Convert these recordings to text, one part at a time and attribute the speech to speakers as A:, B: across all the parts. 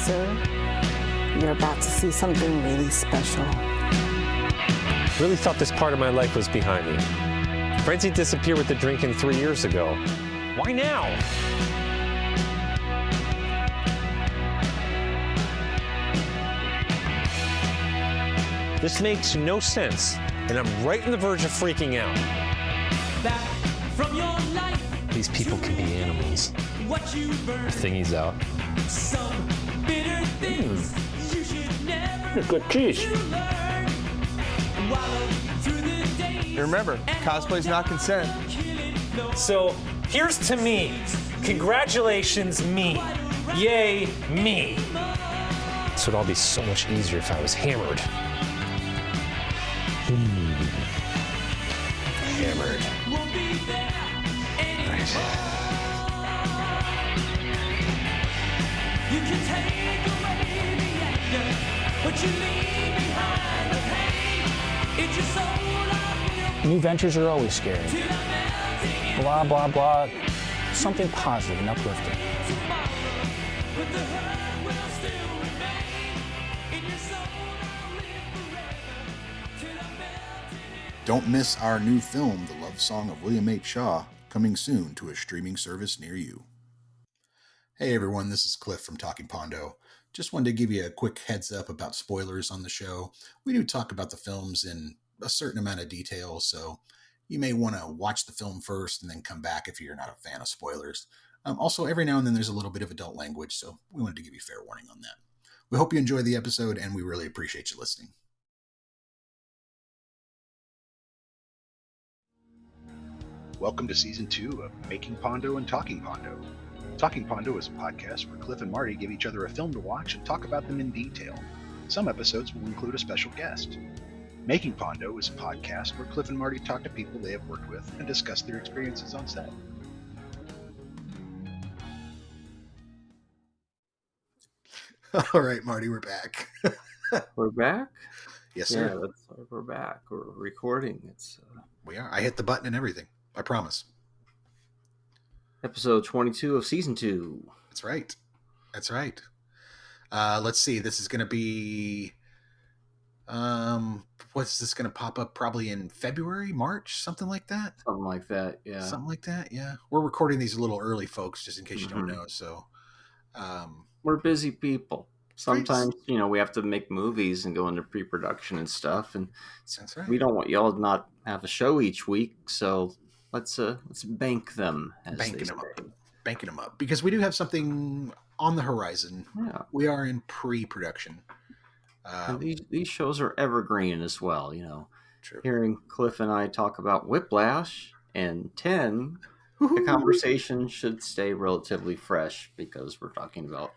A: sir. You're about to see something really special.
B: Really thought this part of my life was behind me. Frenzy disappeared with the drinking 3 years ago. Why now? This makes no sense, and I'm right on the verge of freaking out.
C: Back from your life.
B: These people can be animals.
C: What you burn.
B: Thingy's out.
C: Some bitter things you should never
B: Good cheese.
C: learn. Wallow through the days.
D: Remember, cosplay's not consent.
E: So here's to me. Congratulations, me. Yay, me.
B: This would all be so much easier if I was hammered. Hammered.
C: Won't be there anymore.
B: Right.
C: You can take away the anger, but you leave behind the pain. It's your soul I
F: New ventures are always scary.
C: feel till I'm melting
F: Blah, blah, blah. Something positive and uplifting.
C: tomorrow. But the hurt will still remain. In your soul I'll live forever till I'm melting in.
G: Don't miss our new film, The Love Song of William H. Shaw, coming soon to a streaming service near you. Hey everyone, this is Cliff from Talking Pondo. Just wanted to give you a quick heads up about spoilers on the show. We do talk about the films in a certain amount of detail, so you may want to watch the film first and then come back if you're not a fan of spoilers. Also, every now and then there's a little bit of adult language, so we wanted to give you fair warning on that. We hope you enjoy the episode, and we really appreciate you listening. Welcome to Season 2 of Making Pondo and Talking Pondo. Talking Pondo is a podcast where Cliff and Marty give each other a film to watch and talk about them in detail. Some episodes will include a special guest. Making Pondo is a podcast where Cliff and Marty talk to people they have worked with and discuss their experiences on set. All right, Marty, we're back.
H: We're back?
G: Yes, sir.
H: Yeah, we're back. We're recording. It's
G: We are. I hit the button and everything. I promise.
H: episode 22 of season 2.
G: That's right. That's right. Let's see. This is going to be... what's this going to pop up probably in February, March, something like that?
H: Something like that, yeah.
G: Something like that, yeah. We're recording these a little early, folks, just in case you don't know. So,
H: We're busy people. Sometimes, we have to make movies and go into pre-production and stuff, and
G: that's right.
H: we don't want y'all to not have a show each week, so let's bank them, as
G: Banking
H: they
G: them
H: say.
G: up. Banking them up. Because we do have something on the horizon.
H: Yeah.
G: We are in pre-production.
H: And these shows are evergreen as well,
G: True.
H: Hearing Cliff and I talk about Whiplash and 10, the conversation should stay relatively fresh because we're talking about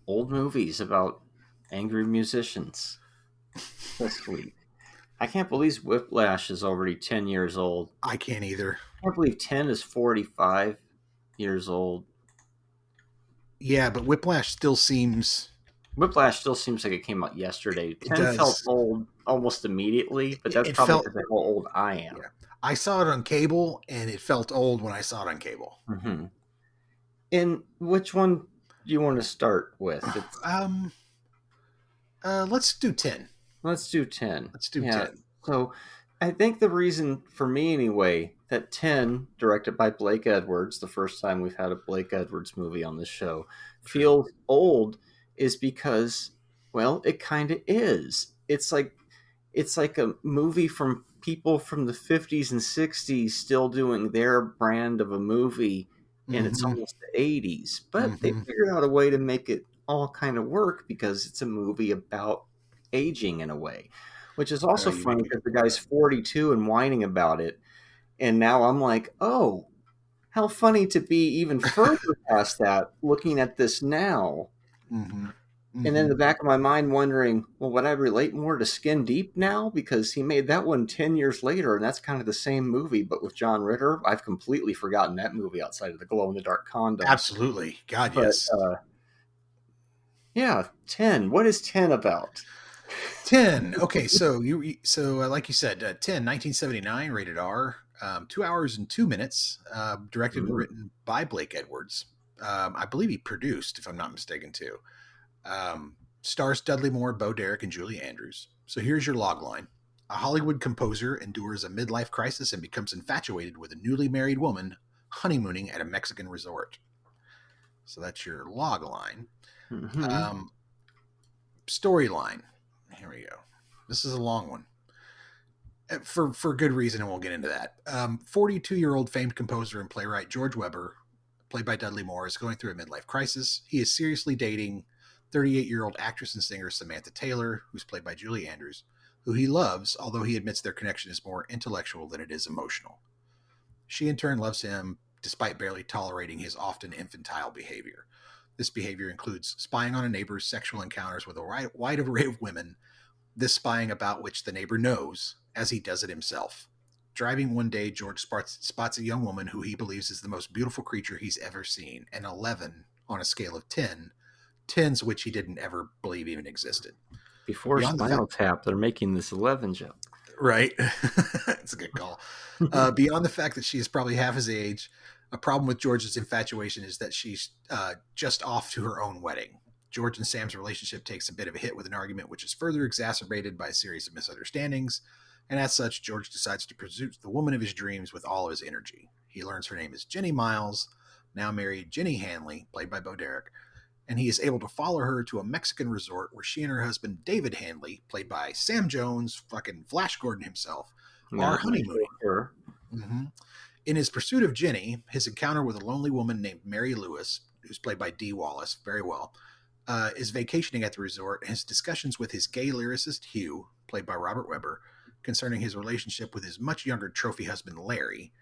H: old movies about angry musicians this week. I can't believe Whiplash is already 10 years old.
G: I can't either.
H: I can't believe 10 is 45 years old.
G: Yeah, but Whiplash still seems
H: like it came out yesterday. 10
G: does.
H: felt old almost immediately, but that's
G: It
H: probably
G: felt-
H: because of how old I am.
G: Yeah. I saw it on cable, and it felt old when I saw it on cable.
H: Mm-hmm. And which one do you want to start with?
G: Let's do 10.
H: Let's do 10.
G: Let's do 10.
H: So I think the reason, for me anyway, that 10, directed by Blake Edwards, the first time we've had a Blake Edwards movie on this show, feels old is because, well, it kind of is. It's like a movie from people from the 50s and 60s still doing their brand of a movie, and it's almost the 80s. But they figured out a way to make it all kind of work because it's a movie about aging in a way, which is also funny because the guy's 42 and whining about it. And now I'm like, oh, how funny to be even further past that, looking at this now. And then in the back of my mind wondering, well, would I relate more to Skin Deep now? Because he made that one 10 years later, and that's kind of the same movie, but with John Ritter. I've completely forgotten that movie outside of the glow-in-the-dark condo.
G: Absolutely. God, yes.
H: Yeah, 10. What is 10 about?
G: 10. Okay, so like you said, 10, 1979, rated R, 2 hours and 2 minutes, directed and written by Blake Edwards. I believe he produced, if I'm not mistaken, too. Stars Dudley Moore, Bo Derek, and Julie Andrews. So here's your log line. A Hollywood composer endures a midlife crisis and becomes infatuated with a newly married woman honeymooning at a Mexican resort. So that's your log line.
H: Mm-hmm.
G: Storyline. Here we go. This is a long one. For good reason, and we'll get into that. 42-year-old famed composer and playwright George Weber, played by Dudley Moore, is going through a midlife crisis. He is seriously dating 38-year-old actress and singer Samantha Taylor, who's played by Julie Andrews, who he loves, although he admits their connection is more intellectual than it is emotional. She in turn loves him, despite barely tolerating his often infantile behavior. This behavior includes spying on a neighbor's sexual encounters with a wide array of women, this spying about which the neighbor knows, as he does it himself. Driving one day, George spots a young woman who he believes is the most beautiful creature he's ever seen, an 11 on a scale of 10, 10s which he didn't ever believe even existed.
H: Before Spinal Tap, they're making this 11 joke.
G: Right. It's a good call. Beyond the fact that she is probably half his age, a problem with George's infatuation is that she's just off to her own wedding. George and Sam's relationship takes a bit of a hit with an argument which is further exacerbated by a series of misunderstandings, and as such, George decides to pursue the woman of his dreams with all of his energy. He learns her name is Jenny Miles, now married Jenny Hanley, played by Bo Derek, and he is able to follow her to a Mexican resort where she and her husband David Hanley, played by Sam Jones, fucking Flash Gordon himself, are honeymooning. Mm-hmm. In his pursuit of Jenny, his encounter with a lonely woman named Mary Lewis, who's played by Dee Wallace very well, is vacationing at the resort, and his discussions with his gay lyricist Hugh, played by Robert Webber, concerning his relationship with his much younger trophy husband Larry,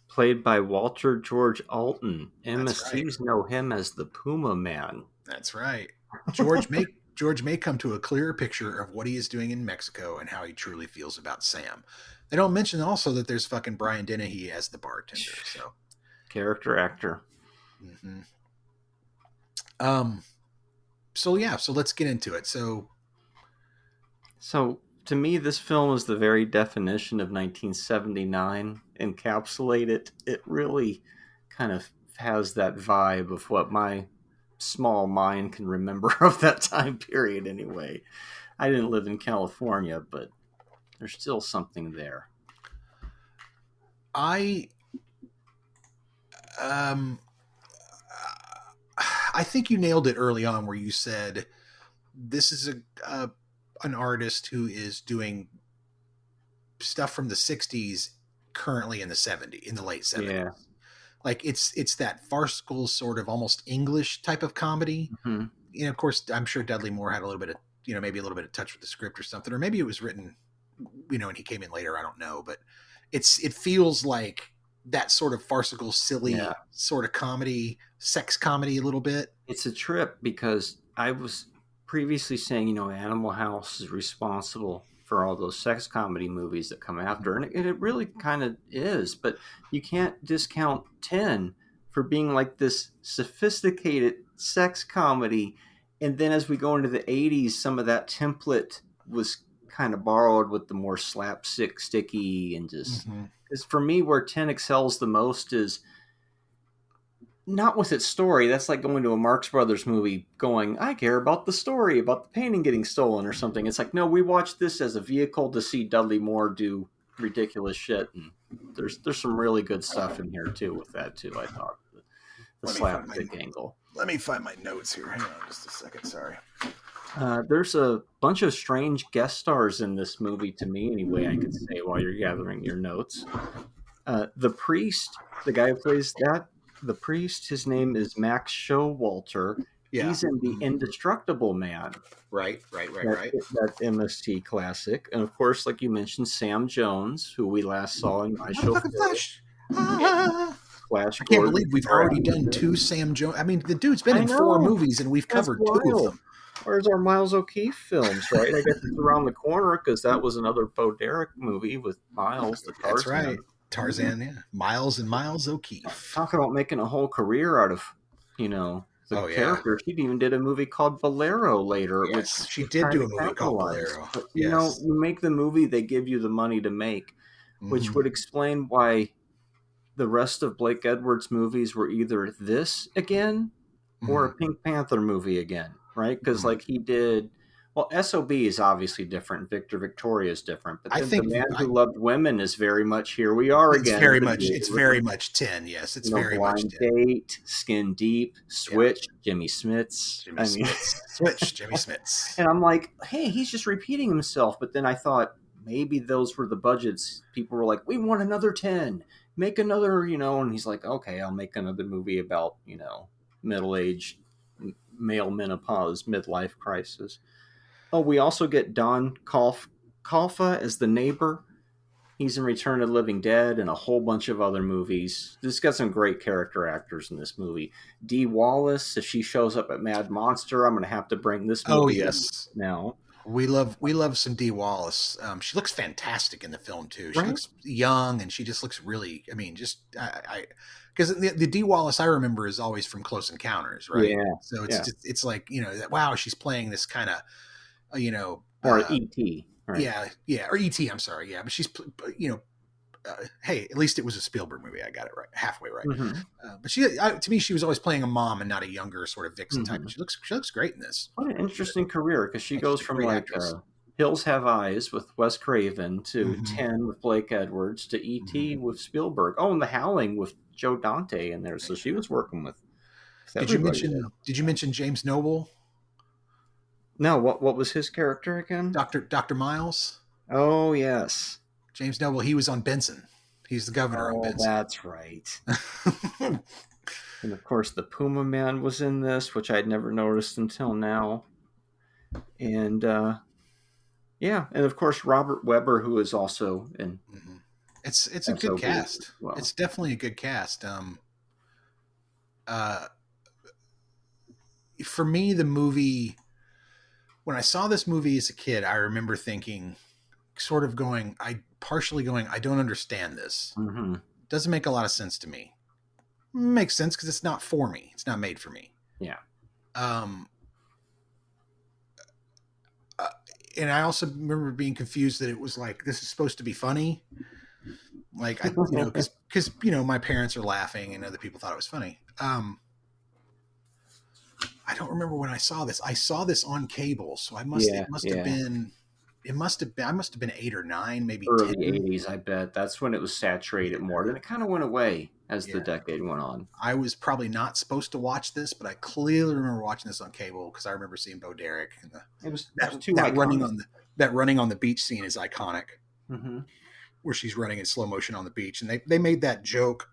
H: played by Walter George Alton. MSCs know him as the Puma Man.
G: That's right. George may come to a clearer picture of what he is doing in Mexico and how he truly feels about Sam. They don't mention also that there's fucking Brian Dennehy as the bartender. So
H: character actor.
G: Mm-hmm. So let's get into it. So
H: to me, this film is the very definition of 1979. Encapsulate it really kind of has that vibe of what my small mind can remember of that time period anyway. I didn't live in California, but there's still something there.
G: I think you nailed it early on where you said this is an artist who is doing stuff from the 60s currently in the late 70s.
H: Yeah.
G: Like it's that farcical sort of almost English type of comedy.
H: Mm-hmm.
G: You know, of course, I'm sure Dudley Moore had a little bit of, maybe a little bit of touch with the script or something, or maybe it was written, and he came in later. I don't know, but it feels like that sort of farcical, silly sort of comedy, sex comedy a little bit.
H: It's a trip because I was previously saying, Animal House is responsible for all those sex comedy movies that come after, and it really kind of is, but you can't discount 10 for being like this sophisticated sex comedy. And then as we go into the 80s, some of that template was kind of borrowed with the more slapstick, sticky, and just because for me, where 10 excels the most is not with its story. That's like going to a Marx Brothers movie going, I care about the story, about the painting getting stolen or something. It's like, no, we watched this as a vehicle to see Dudley Moore do ridiculous shit. And there's some really good stuff in here too with that too, I thought. The slapstick angle.
G: Let me find my notes here. Hang on just a second. Sorry.
H: There's a bunch of strange guest stars in this movie to me anyway, I could say while you're gathering your notes. The priest, the guy who plays the priest, his name is Max Showalter. Yeah. He's in The Indestructible Man.
G: Right.
H: That MST classic. And of course, like you mentioned, Sam Jones, who we last saw in My Show.
G: Flash. I can't believe we've already done 2 Sam Jones. I mean, the dude's been in 4 movies and we've covered 2 of them.
H: Where's our Miles O'Keefe films, right? I guess it's around the corner because that was another Bo Derek movie with Miles.
G: That's right. Tarzan, yeah. Miles and Miles O'Keefe.
H: Talk about making a whole career out of, the character. She even did a movie called Bolero later.
G: Yes, she did do a movie called Bolero.
H: But, you make the movie they give you the money to make, which would explain why the rest of Blake Edwards' movies were either this again or a Pink Panther movie again, right? Because like he did, well, SOB is obviously different. Victor Victoria is different, but
G: I
H: then
G: think
H: The Man Who Loved Women is very much Here We Are
G: it's
H: again.
G: very much 10. Yes, it's very much
H: Blind
G: 10.
H: Date, Skin Deep, Switch, Jimmy Smits.
G: Switch, Jimmy Smits.
H: And I'm like, hey, he's just repeating himself. But then I thought maybe those were the budgets. People were like, we want another 10. Make another, and he's like, okay, I'll make another movie about, middle-aged male menopause, midlife crisis. Oh, we also get Don Kalfa as the neighbor. He's in Return of the Living Dead and a whole bunch of other movies. This got some great character actors in this movie. Dee Wallace, if she shows up at Mad Monster, I'm going to have to bring this movie up now.
G: We love some Dee Wallace. She looks fantastic in the film too. She looks young and she just looks really. I mean, because the Dee Wallace I remember is always from Close Encounters, right?
H: Yeah.
G: So it's like wow, she's playing this kind of
H: or E.T. Right?
G: Yeah, or E.T. I'm sorry, yeah, but she's hey, at least it was a Spielberg movie. I got it right, halfway right. But to me, she was always playing a mom and not a younger sort of vixen type. She looks great in this.
H: What an interesting career, because she goes from like Hills Have Eyes with Wes Craven to 10 with Blake Edwards to E.T. with Spielberg. Oh, and The Howling with Joe Dante in there. So she was working with.
G: Did you mention James Noble?
H: No, what was his character again?
G: Dr. Miles.
H: Oh yes.
G: James Noble, he was on Benson. He's the governor on Benson.
H: That's right. And of course, the Puma Man was in this, which I'd never noticed until now. And and of course Robert Webber, who is also in.
G: It's a good cast. Well. It's definitely a good cast. For me, the movie. When I saw this movie as a kid, I remember thinking, I don't understand this. Doesn't make a lot of sense to me. Makes sense because it's not for me. It's not made for me.
H: Yeah.
G: And I also remember being confused that it was like, this is supposed to be funny. Like, because my parents are laughing and other people thought it was funny. I don't remember when I saw this. I saw this on cable, so I must have been 8 or 9, maybe
H: early
G: 10.
H: 80s. I bet that's when it was saturated more. Then it kind of went away as the decade went on.
G: I was probably not supposed to watch this, but I clearly remember watching this on cable because I remember seeing Bo Derek and that running on the beach scene is iconic. Where she's running in slow motion on the beach, and they made that joke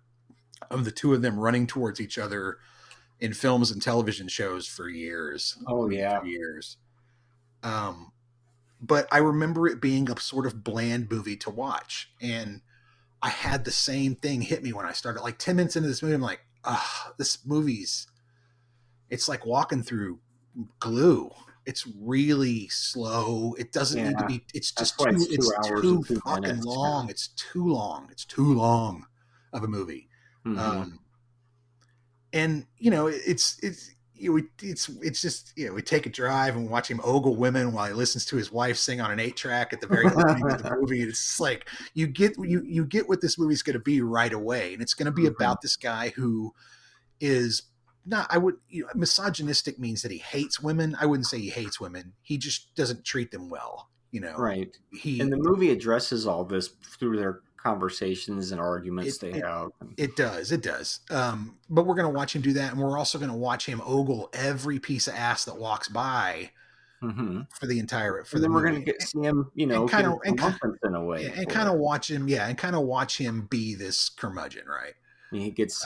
G: of the two of them running towards each other in films and television shows for years.
H: For
G: years. But I remember it being a sort of bland movie to watch. And I had the same thing hit me when I started. Like 10 minutes into this movie, I'm like, this it's like walking through glue. It's really slow. It doesn't need to be, it's just too fucking long. It's too long. It's too long of a movie. And it's just we take a drive and watch him ogle women while he listens to his wife sing on an 8-track at the very beginning of the movie. It's just like you get what this movie's going to be right away, and it's going to be about this guy who is not. Misogynistic means that he hates women. I wouldn't say he hates women. He just doesn't treat them well.
H: Right. And the movie addresses all this through their conversations and arguments they have.
G: It does. But we're going to watch him do that, and we're also going to watch him ogle every piece of ass that walks by for the entire. Then
H: we're going to see him, in a way,
G: and kind of watch him be this curmudgeon, right?
H: And he gets,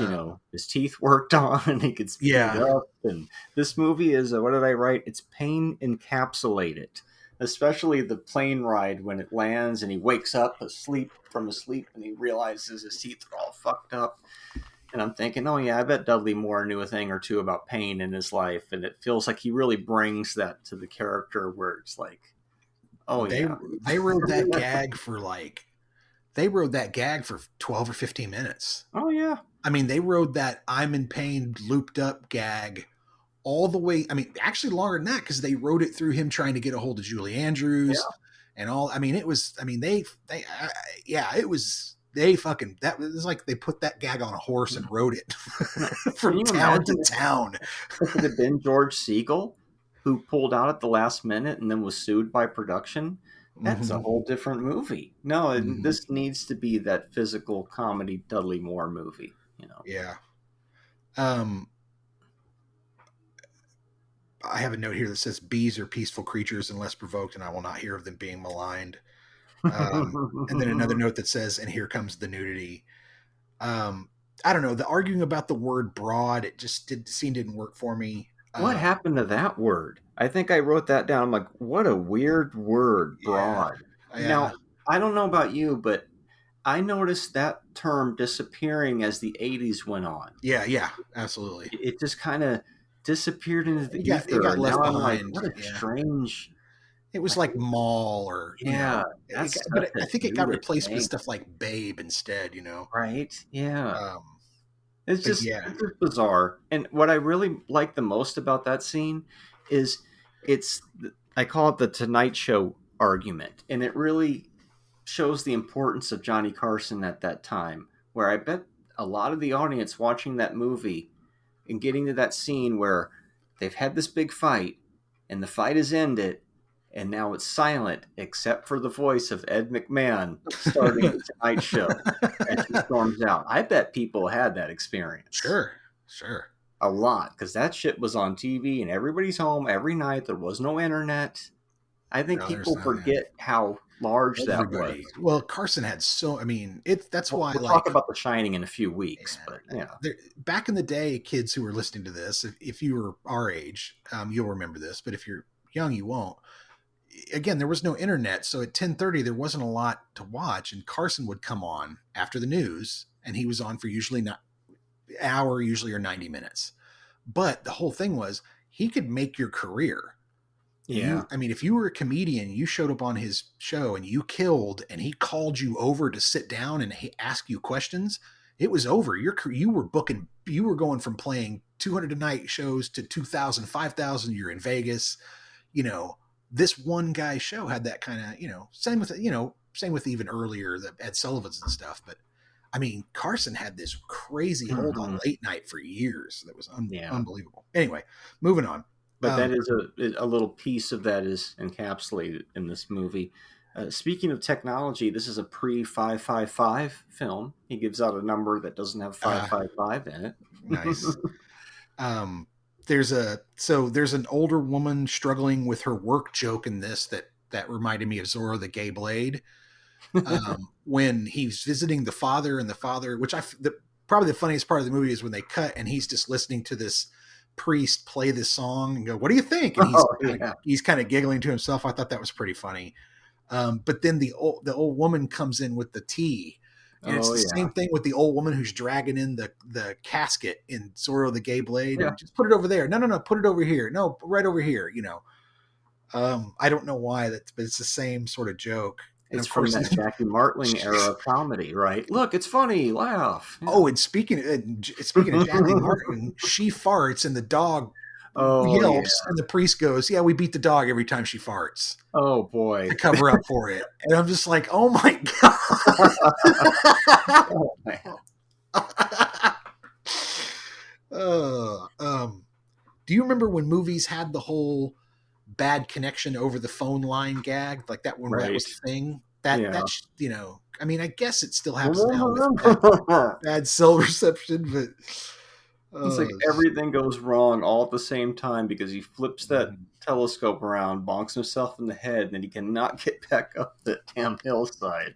H: his teeth worked on, and he gets beat up. And this movie is, what did I write? It's pain encapsulated. Especially the plane ride when it lands and he wakes up from asleep and he realizes his teeth are all fucked up. And I'm thinking, oh yeah, I bet Dudley Moore knew a thing or two about pain in his life. And it feels like he really brings that to the character where it's like, they
G: rode that gag for 12 or 15 minutes.
H: Oh yeah.
G: I mean, they rode that I'm in pain looped up gag all the way. I mean, actually longer than that, because they wrote it through him trying to get a hold of Julie Andrews and all. I mean, it was. I mean, it was. they fucking, that was like they put that gag on a horse and rode it
H: Can
G: from
H: you
G: town to
H: imagine
G: town.
H: if it had been George Siegel who pulled out at the last minute and then was sued by production? That's a
G: Mhm.
H: whole different movie. No,
G: Mhm.
H: this needs to be that physical comedy Dudley Moore movie. You know,
G: Yeah. I have a note here that says bees are peaceful creatures unless provoked, and I will not hear of them being maligned. And then another note that says, and here comes the nudity. I don't know. The arguing about the word broad, it just didn't work for me.
H: What happened to that word? I think I wrote that down. I'm like, what a weird word, broad.
G: Yeah.
H: Now, I don't know about you, but I noticed that term disappearing as the 80s went on.
G: Yeah, absolutely.
H: It just kind of disappeared into the
G: It
H: ether.
G: got left
H: now I'm like,
G: behind.
H: what a
G: Yeah.
H: strange.
G: It was like mall or,
H: Yeah,
G: but
H: such
G: I
H: a
G: think it got
H: nudist
G: replaced with
H: name.
G: stuff like Babe instead,
H: Right? Yeah.
G: but
H: It's just,
G: yeah.
H: it's just bizarre. And what I really like the most about that scene is I call it the Tonight Show argument. And it really shows the importance of Johnny Carson at that time, where I bet a lot of the audience watching that movie and getting to that scene where they've had this big fight and the fight is ended and now it's silent except for the voice of Ed McMahon starting the Tonight Show as he storms out. I bet people had that experience.
G: Sure.
H: A lot, because that shit was on TV and everybody's home every night. There was no internet. I think
G: No, there's
H: people
G: not,
H: forget how large that was.
G: Well, Carson had that's why
H: We'll
G: like
H: talk about The Shining in a few weeks, but yeah.
G: Back in the day, kids who were listening to this, if you were our age, you'll remember this, but if you're young, you won't. Again, there was no internet, so at 10:30 there wasn't a lot to watch, and Carson would come on after the news, and he was on for usually not hour, usually or 90 minutes. But the whole thing was he could make your career.
H: Yeah.
G: If you were a comedian, you showed up on his show and you killed, and he called you over to sit down and he asked you questions, it was over. You were going from playing 200 a night shows to 2,000, 5,000. You're in Vegas. This one guy's show had that kind of, same with even earlier, the Ed Sullivan's and stuff. But Carson had this crazy hold on late night for years. That was unbelievable. Anyway, moving on.
H: But that is a little piece of that is encapsulated in this movie. Speaking of technology, this is a pre-555 film. He gives out a number that doesn't have 555 in it.
G: Nice. There's an older woman struggling with her work joke in this that reminded me of Zorro the Gay Blade. When he's visiting the father, which probably the funniest part of the movie is when they cut and he's just listening to this priest play this song and go, "What do you think?" And he's kind of giggling to himself. I thought that was pretty funny. But then the old woman comes in with the tea. And it's the same thing with the old woman who's dragging in the casket in Zorro the Gay Blade.
H: Yeah.
G: And just put it over there. No, put it over here. No, right over here. I don't know why but it's the same sort of joke. And
H: It's
G: of
H: from
G: course,
H: that Jackie Martling era of comedy, right? Look, it's funny. Laugh. Yeah.
G: Oh, and speaking of Jackie Martin, she farts and the dog yelps, and the priest goes, "Yeah, we beat the dog every time she farts."
H: Oh boy,
G: to cover up for it. And I'm just like, oh my god.
H: Oh, man.
G: Do you remember when movies had the whole bad connection over the phone line gag, like that when that was a thing? That's I guess it still happens now with bad cell reception, but
H: it's like everything goes wrong all at the same time because he flips that telescope around, bonks himself in the head, and then he cannot get back up the damn hillside.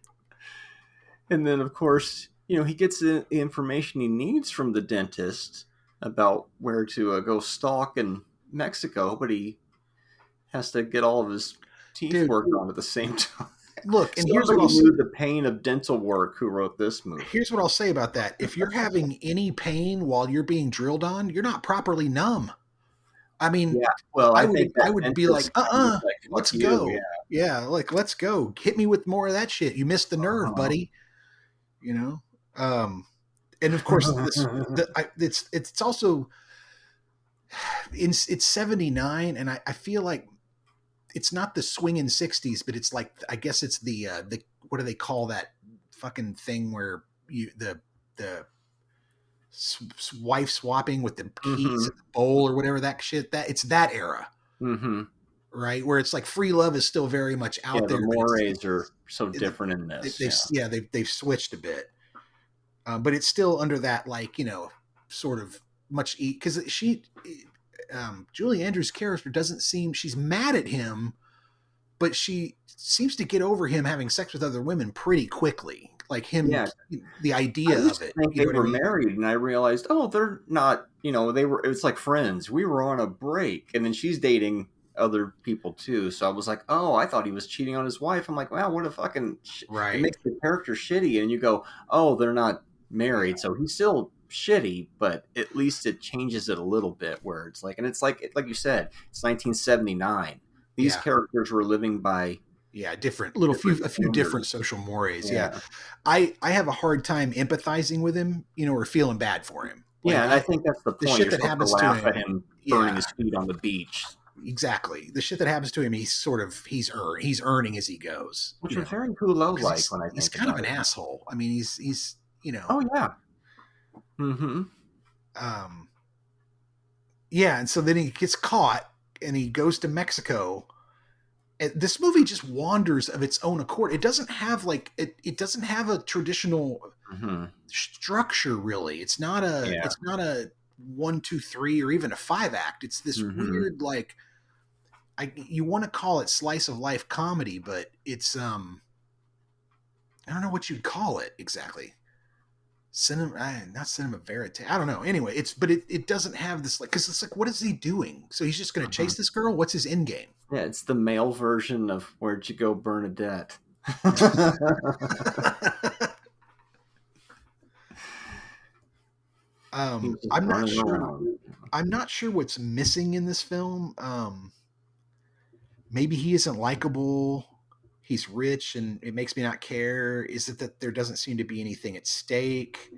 H: And then, of course, he gets the information he needs from the dentist about where to go stalk in Mexico, but he has to get all of his teeth worked on at the same time.
G: Look, and here's what
H: I'll knew the pain of dental work who wrote this movie.
G: Here's what I'll say about that. If you're having any pain while you're being drilled on, you're not properly numb. I mean, I would be like, let's go. Yeah, like, let's go. Hit me with more of that shit. You missed the nerve, buddy. And of course, it's also it's 79, and I feel like it's not the swinging 60s, but it's like, I guess it's the what do they call that fucking thing where the wife swapping with the keys at the bowl or whatever that shit, that it's that era.
H: Mm-hmm.
G: Right, where it's like free love is still very much out there.
H: The mores are so different in this.
G: They've switched a bit, but it's still under that, like, sort of much because Julie Andrews' character doesn't seem, she's mad at him, but she seems to get over him having sex with other women pretty quickly. Like him, the idea of it.
H: They were married, and I realized, oh, they're not. It's like friends. We were on a break, and then she's dating other people too. So I was like, oh, I thought he was cheating on his wife. I'm like, wow, what a fucking
G: right.
H: It makes the character shitty, and you go, oh, they're not married, so he's still shitty, but at least it changes it a little bit. Where it's like you said, it's 1979. These characters were living by
G: a few different social mores. Yeah. I have a hard time empathizing with him, or feeling bad for him.
H: Like, and I think that's the point.
G: The shit that happens to him,
H: at him burning his feet on the beach.
G: Exactly. The shit that happens to him, he's earning as he goes.
H: Which is very Poulot like when I think
G: he's kind of an asshole. I mean, he's
H: Oh yeah. Mm-hmm.
G: And so then he gets caught and he goes to Mexico. And this movie just wanders of its own accord. It doesn't have it doesn't have a traditional structure really. It's not a 1, 2, 3 or even a 5-act. It's this weird, like, you want to call it slice of life comedy, but it's I don't know what you'd call it exactly. Not cinema verite. I don't know. Anyway, it doesn't have this, like, because it's like, what is he doing? So he's just going to chase this girl? What's his end game?
H: Yeah, it's the male version of Where'd You Go, Bernadette?
G: I'm not sure what's missing in this film. Maybe he isn't likable. He's rich and it makes me not care. Is it that there doesn't seem to be anything at stake?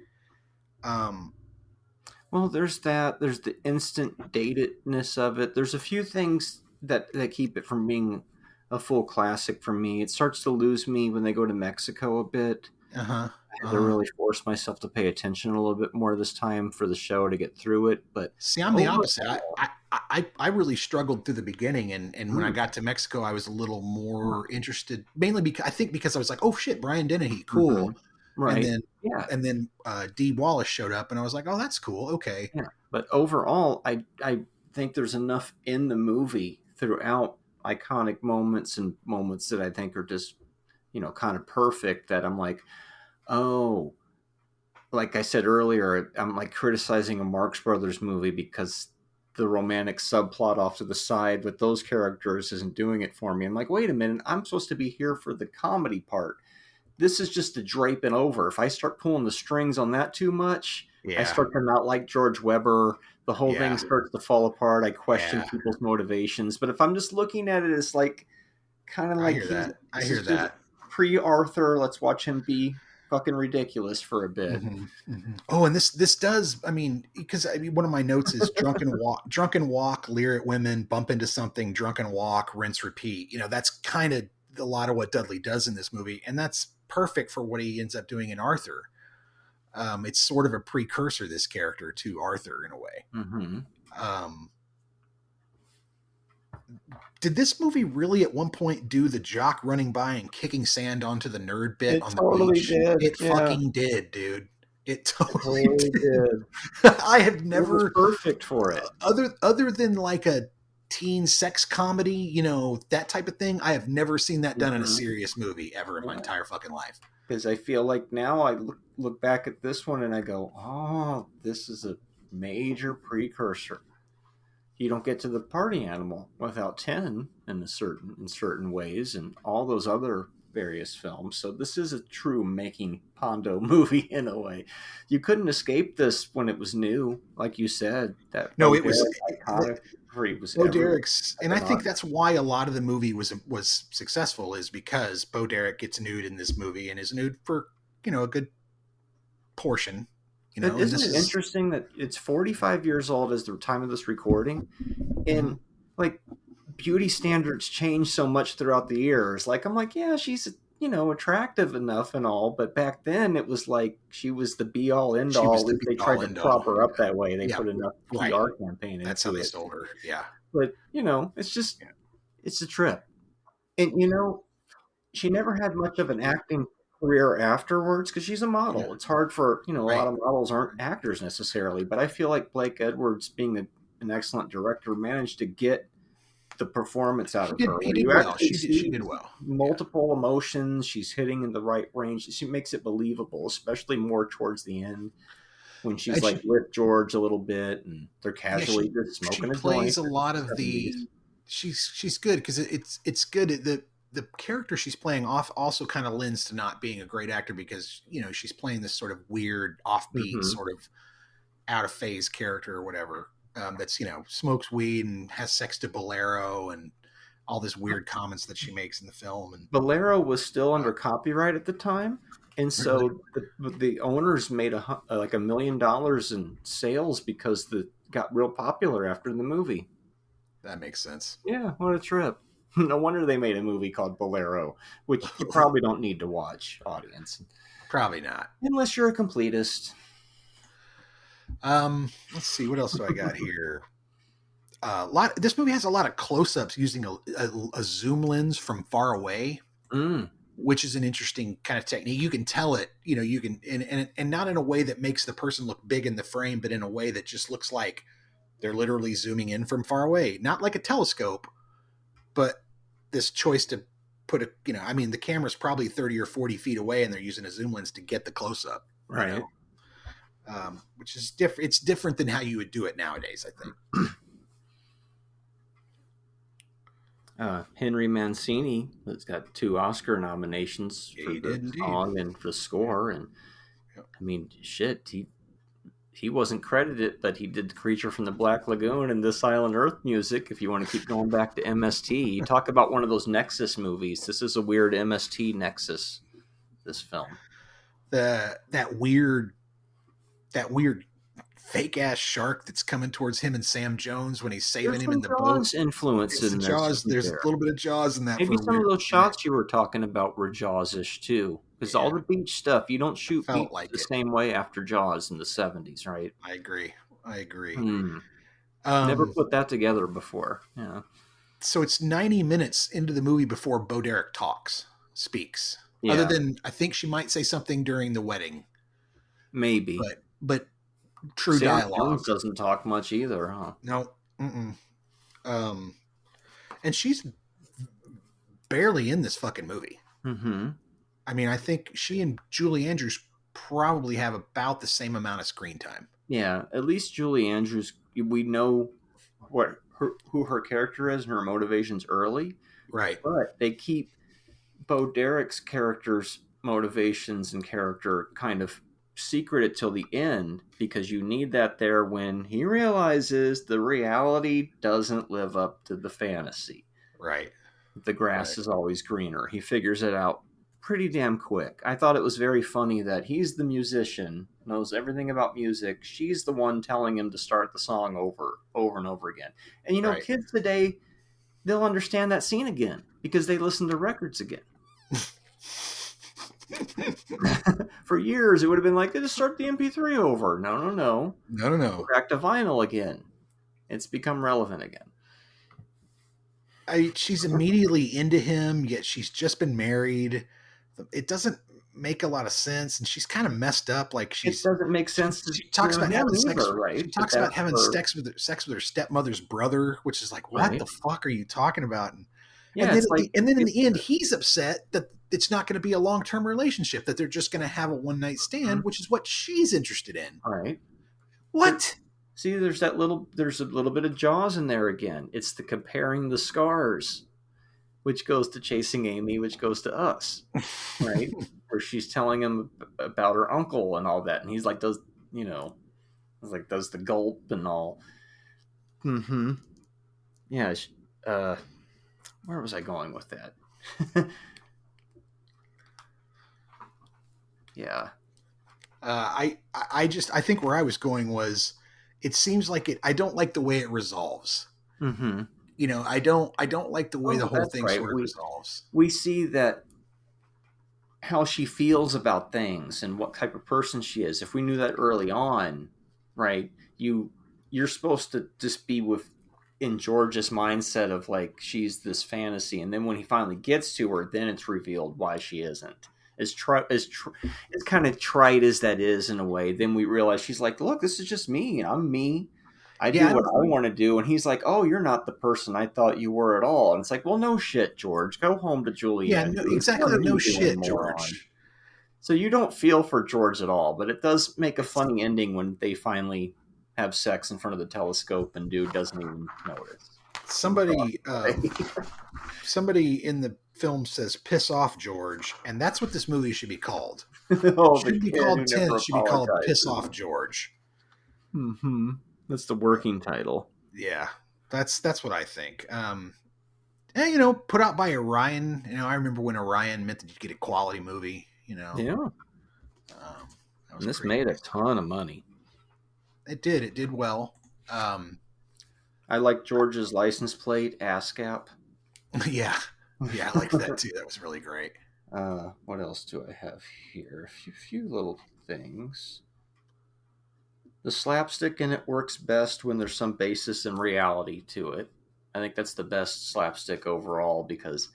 H: Well, there's that. There's the instant datedness of it. There's a few things that keep it from being a full classic for me. It starts to lose me when they go to Mexico a bit. I had to really force myself to pay attention a little bit more this time for the show to get through it. But
G: see, I'm the opposite. I really struggled through the beginning, and when I got to Mexico, I was a little more interested. Mainly because I was like, oh shit, Brian Dennehy, cool.
H: Right.
G: And then Dee Wallace showed up, and I was like, oh, that's cool. Okay.
H: Yeah. But overall, I think there's enough in the movie throughout iconic moments and moments that I think are just, kind of perfect, that I'm like, oh, like I said earlier, I'm like criticizing a Marx Brothers movie because the romantic subplot off to the side with those characters isn't doing it for me. I'm like, wait a minute, I'm supposed to be here for the comedy part. This is just a draping over. If I start pulling the strings on that too much, I start to not like George Weber. The whole thing starts to fall apart. I question people's motivations. But if I'm just looking at it as like, kind of like,
G: I hear that.
H: Pre-Arthur, let's watch him be fucking ridiculous for a bit.
G: Oh, and this does, because one of my notes is drunken walk, leer at women, bump into something, drunken walk, rinse, repeat. That's kind of a lot of what Dudley does in this movie, and that's perfect for what he ends up doing in Arthur. It's sort of a precursor, this character, to Arthur in a way. Did this movie really at one point do the jock running by and kicking sand onto the nerd bit on the beach? It fucking did, dude. It totally did. I have never,
H: it was perfect for it.
G: Other than like a teen sex comedy, that type of thing, I have never seen that done in a serious movie ever in my entire fucking life.
H: Because I feel like now I look back at this one and I go, oh, this is a major precursor. You don't get to the party animal without 10 in certain ways, and all those other various films. So this is a true making Pondo movie in a way. You couldn't escape this when it was new, like you said. It was iconic.
G: Bo Derek's, and I think that's why a lot of the movie was successful, is because Bo Derek gets nude in this movie and is nude for a good portion.
H: Isn't it interesting that it's 45 years old as the time of this recording, and like beauty standards change so much throughout the years. Like I'm like, yeah, she's attractive enough and all, but back then it was like she was the be all end
G: She
H: all.
G: was the
H: They
G: be-all,
H: tried to
G: end-all.
H: prop her up that way. They
G: Yeah,
H: put enough
G: right.
H: PR campaign
G: That's how
H: into
G: they
H: it.
G: stole her. Yeah.
H: But it's just it's a trip. And she never had much of an acting career afterwards because she's a model.
G: Yeah.
H: It's hard for a
G: Right.
H: lot of models aren't actors necessarily, but I feel like Blake Edwards, being an excellent director, managed to get the performance out of her.
G: He
H: Where
G: did
H: you
G: well.
H: actually
G: She
H: see
G: did well.
H: multiple emotions. She's hitting in the right range. She makes it believable, especially more towards the end when she's
G: And
H: like with George a little bit and they're casually just
G: She
H: smoking a
G: plays
H: joint.
G: a lot of the.
H: 70s.
G: She's good because it's good. The character she's playing off also kind of lends to not being a great actor because she's playing this sort of weird, offbeat, sort of out of phase character or whatever. That's smokes weed and has sex to Bolero and all this weird comments that she makes in the film. And
H: Bolero was still under copyright at the time, and so the owners made like $1 million in sales because got real popular after the movie.
G: that makes sense.
H: Yeah, what a trip! No wonder they made a movie called Bolero, which you probably don't need to watch, audience,
G: Probably not.
H: unless you're a completist.
G: Let's see, what else do I got here? This movie has a lot of close-ups using a zoom lens from far away, which is an interesting kind of technique. You can tell it, you can, and not in a way that makes the person look big in the frame, but in a way that just looks like they're literally zooming in from far away, not like a telescope, but this choice to put the camera's probably 30 or 40 feet away, and they're using a zoom lens to get the close-up,
H: Right.
G: Which is different. It's different than how you would do it nowadays, I think.
H: Henry Mancini has got 2 Oscar nominations for the song and for the score, and I mean, shit, he wasn't credited, but he did Creature from the Black Lagoon and This Island Earth music. If you want to keep going back to MST, you talk about one of those Nexus movies. This is a weird MST Nexus. This film,
G: that weird fake ass shark that's coming towards him and Sam Jones when he's saving him in the boat.
H: Influence in
G: Jaws.
H: this.
G: There's a little bit of Jaws in that.
H: Maybe some of those shots you were talking about were Jaws-ish too, because all the beach stuff you don't shoot beach the same way after Jaws in the 70s, right?
G: I agree.
H: Never put that together before. Yeah.
G: So it's 90 minutes into the movie before Bo Derek speaks.
H: Yeah.
G: Other than I think she might say something during the wedding.
H: Maybe.
G: But true
H: Sam
G: dialogue.
H: Jones doesn't talk much either, huh?
G: No. And she's barely in this fucking movie.
H: Mm-hmm.
G: I mean, I think she and Julie Andrews probably have about the same amount of screen time.
H: Yeah, at least Julie Andrews, we know who her character is and her motivations early.
G: Right.
H: But they keep Bo Derek's character's motivations and character kind of secret till the end, because you need that there when he realizes the reality doesn't live up to the fantasy.
G: Right.
H: The grass is always greener. He figures it out pretty damn quick. I thought it was very funny that he's the musician, knows everything about music. She's the one telling him to start the song over and over again. And kids today, they'll understand that scene again because they listen to records again. For years, it would have been like, just start the MP3 over. No. Go back to vinyl again. It's become relevant again.
G: She's immediately into him, yet she's just been married. It doesn't make a lot of sense, and she's kind of messed up. Like it
H: doesn't make sense.
G: She talks about having sex.
H: Right?
G: She talks about having sex with her stepmother's brother, which is like, what the fuck are you talking about? And then in the end, he's upset that it's not going to be a long-term relationship, that they're just going to have a one-night stand, which is what she's interested in.
H: All right.
G: What?
H: See, there's a little bit of Jaws in there again. It's the comparing the scars, which goes to Chasing Amy, which goes to Us, right? Where she's telling him about her uncle and all that, and he's like, does the gulp and all. Mm-hmm. Yeah. Where was I going with that? Yeah.
G: I think where I was going was, it seems like I don't like the way it resolves.
H: Mm-hmm.
G: I don't like the way the whole thing sort of resolves.
H: We see that how she feels about things and what type of person she is. If we knew that early on, right, you're supposed to just be in George's mindset of like she's this fantasy, and then when he finally gets to her, then it's revealed why she isn't. As kind of trite as that is in a way, then we realize she's like, look, this is just me. I'm me. I do what I want to do. And he's like, oh, you're not the person I thought you were at all. And it's like, well, no shit, George. Go home to Julie.
G: Yeah, no, exactly. No shit, George.
H: So you don't feel for George at all, but it does make a funny ending when they finally have sex in front of the telescope and dude doesn't even notice.
G: Somebody in the film says "piss off, George," and that's what this movie should be called.
H: Oh,
G: It shouldn't be called 10. It should be called "Piss Off, George."
H: Mm-hmm. That's the working title.
G: Yeah, that's what I think. And put out by Orion. I remember when Orion meant that you get a quality movie.
H: Yeah. And this made a ton of money.
G: It did. It did well.
H: I like George's license plate, ASCAP.
G: Yeah. Yeah, I like that too. That was really great.
H: What else do I have here? A few little things. The slapstick in it works best when there's some basis in reality to it. I think that's the best slapstick overall because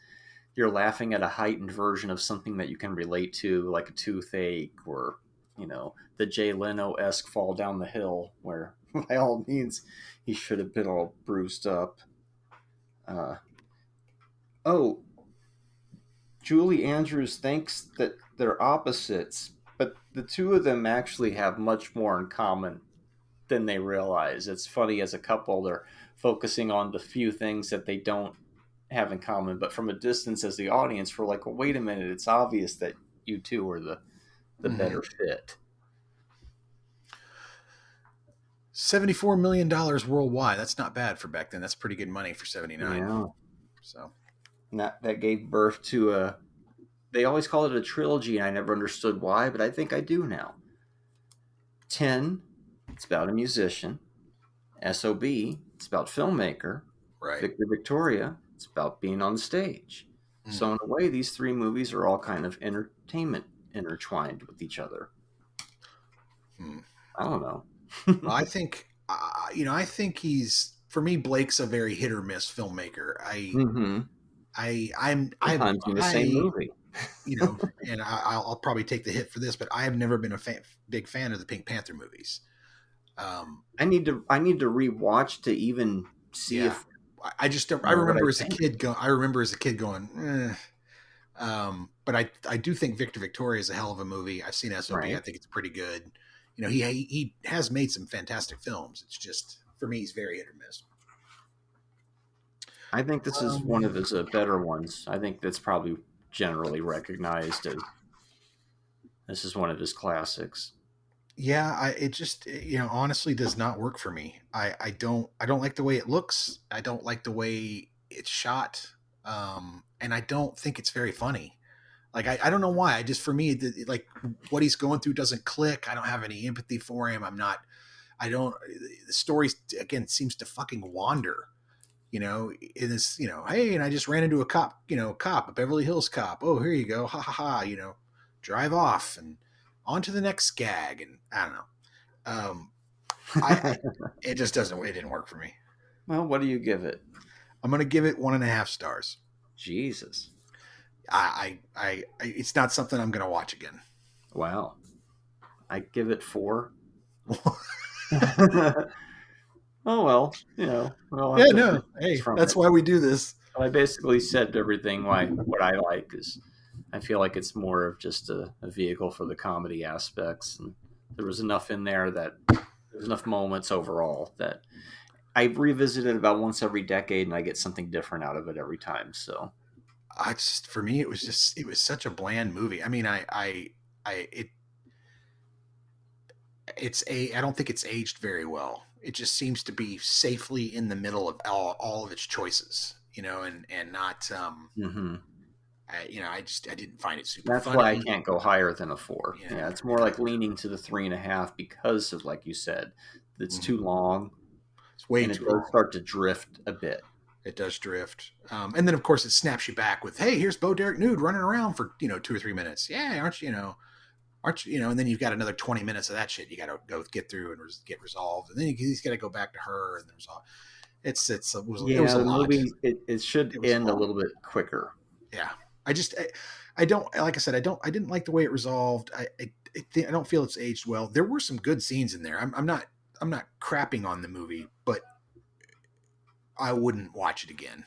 H: you're laughing at a heightened version of something that you can relate to, like a toothache or, the Jay Leno-esque fall down the hill where, by all means, he should have been all bruised up. Julie Andrews thinks that they're opposites, but the two of them actually have much more in common than they realize. It's funny, as a couple, they're focusing on the few things that they don't have in common, but from a distance as the audience, we're like, well, wait a minute, it's obvious that you two are the better fit.
G: $74 million worldwide. That's not bad for back then. That's pretty good money for 79.
H: Yeah.
G: So
H: and that gave birth to they always call it a trilogy, and I never understood why, but I think I do now. 10, it's about a musician. SOB, it's about filmmaker.
G: Right.
H: Victor Victoria, it's about being on stage. So in a way, these three movies are all kind of entertainment intertwined with each other. I don't know.
G: I think, I think he's, for me, Blake's a very hit or miss filmmaker. I'm
H: Sometimes in the same movie.
G: And I'll probably take the hit for this, but I have never been a big fan of the Pink Panther movies.
H: I need to rewatch to even see if
G: I remember as a kid going, but I do think Victor Victoria is a hell of a movie. I've seen SOB. Right. I think it's pretty good. He has made some fantastic films. It's just, for me, he's very hit or miss.
H: I think this is one of his better ones. I think that's probably generally recognized as this is one of his classics.
G: Yeah, it just honestly does not work for me. I don't like the way it looks. I don't like the way it's shot, and I don't think it's very funny. Like I don't know why. For me, like what he's going through doesn't click. I don't have any empathy for him. The story again seems to fucking wander. In this, hey, and I just ran into a cop, a Beverly Hills cop. Oh, here you go. Ha ha ha. Drive off and on to the next gag. And I don't know. It just doesn't, it didn't work for me.
H: Well, what do you give it?
G: I'm going to give it 1.5 stars.
H: Jesus.
G: It's not something I'm going to watch again.
H: Wow. I give it 4. Oh, well,
G: Hey, that's why we do this.
H: I basically said everything what I like is I feel like it's more of just a vehicle for the comedy aspects. And there was enough in there there's enough moments overall that I revisit it about once every decade and I get something different out of it every time. So
G: for me, it was such a bland movie. I mean, I don't think it's aged very well. It just seems to be safely in the middle of all of its choices, and not, I didn't find it super
H: That's
G: funny.
H: why I can't go higher than a 4. Yeah, it's more like leaning to the 3.5 because of, like you said, it's too long.
G: It's way
H: and
G: too
H: it does
G: long.
H: start to drift a bit.
G: It does drift. And then, of course, it snaps you back with, hey, here's Bo Derek Nude running around for, 2 or 3 minutes. Yeah, aren't you, and then you've got another 20 minutes of that shit you got to go get through and get resolved. And then he's got to go back to her and resolve. It was a
H: the
G: lot.
H: movie, it should end a
G: long.
H: little bit quicker.
G: Yeah. I don't, like I said, I didn't like the way it resolved. I don't feel it's aged well. There were some good scenes in there. I'm not crapping on the movie, but I wouldn't watch it again.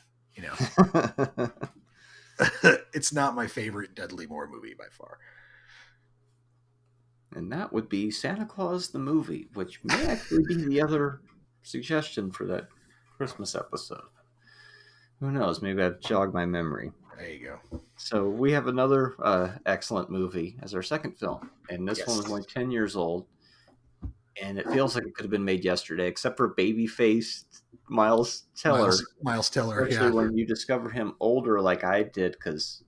G: It's not my favorite Dudley Moore movie by far.
H: And that would be Santa Claus the movie, which may actually be the other suggestion for that Christmas episode. Who knows? Maybe I've jogged my memory.
G: There you go.
H: So we have another excellent movie as our second film. And this
G: Yes.
H: one was only 10 years old. And it feels like it could have been made yesterday, except for baby-faced Miles Teller.
G: Miles Teller,
H: Especially
G: yeah.
H: when you discover him older like I did, because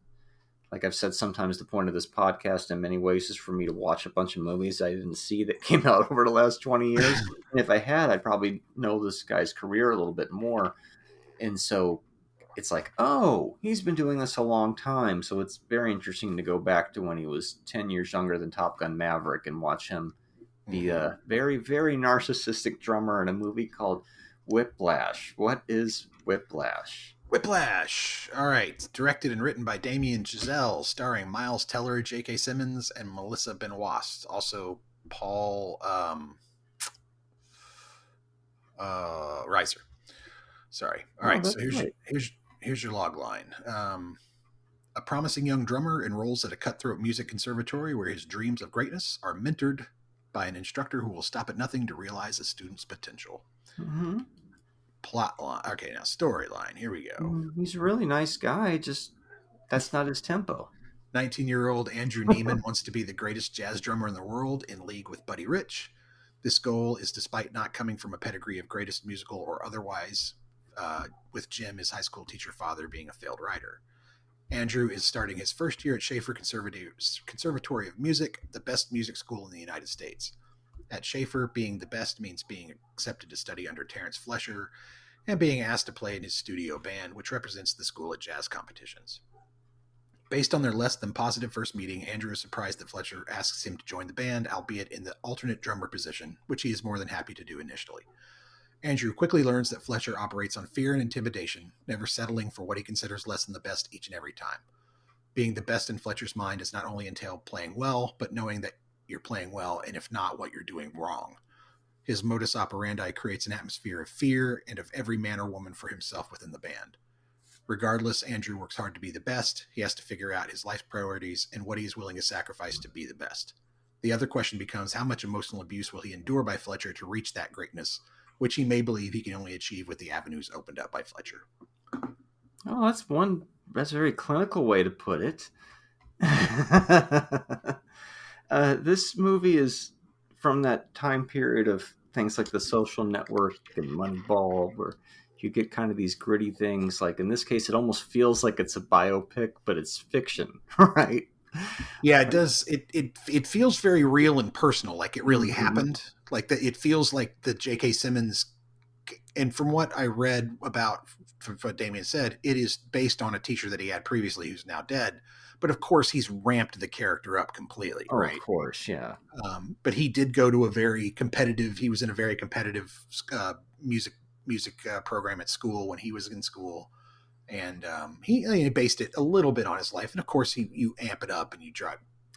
H: like I've said, sometimes the point of this podcast in many ways is for me to watch a bunch of movies I didn't see that came out over the last 20 years. And if I had, I'd probably know this guy's career a little bit more. And so it's like, oh, he's been doing this a long time. So it's very interesting to go back to when he was 10 years younger than Top Gun Maverick and watch him be a very, very narcissistic drummer in a movie called Whiplash. What is Whiplash?
G: Whiplash. All right. Directed and written by Damien Chazelle, starring Miles Teller, J.K. Simmons, and Melissa Benoist. Also, Paul Reiser. Sorry. All right. So here's your log line. A promising young drummer enrolls at a cutthroat music conservatory where his dreams of greatness are mentored by an instructor who will stop at nothing to realize a student's potential.
H: Mm-hmm.
G: Plot line. Okay, now storyline. Here we go.
H: He's a really nice guy, just that's not his tempo.
G: 19-year-old Andrew Neiman wants to be the greatest jazz drummer in the world, in league with Buddy Rich. This goal is despite not coming from a pedigree of greatest musical or otherwise, with Jim, his high school teacher father, being a failed writer. Andrew is starting his first year at Schaefer Conservatory of Music, the best music school in the United States. At Schaefer, being the best means being accepted to study under Terrence Flesher and being asked to play in his studio band, which represents the school at jazz competitions. Based on their less than positive first meeting, Andrew is surprised that Fletcher asks him to join the band, albeit in the alternate drummer position, which he is more than happy to do initially. Andrew quickly learns that Fletcher operates on fear and intimidation, never settling for what he considers less than the best each and every time. Being the best in Fletcher's mind does not only entail playing well, but knowing that you're playing well, and if not, what you're doing wrong. His modus operandi creates an atmosphere of fear and of every man or woman for himself within the band. Regardless, Andrew works hard to be the best. He has to figure out his life priorities and what he is willing to sacrifice to be the best. The other question becomes, how much emotional abuse will he endure by Fletcher to reach that greatness, which he may believe he can only achieve with the avenues opened up by Fletcher.
H: Oh, that's a very clinical way to put it. This movie is from that time period of things like The Social Network and Moneyball, where you get kind of these gritty things. Like in this case, it almost feels like it's a biopic, but it's fiction, right?
G: Yeah, it does. It feels very real and personal, like it really happened. Like that, it feels like the J.K. Simmons. And from what I read about, from what Damien said, it is based on a teacher that he had previously who's now dead. But of course, he's ramped the character up completely, right?
H: Of course, yeah.
G: But he did go to he was in a very competitive music program at school when he was in school. And he based it a little bit on his life. And of course, you amp it up and you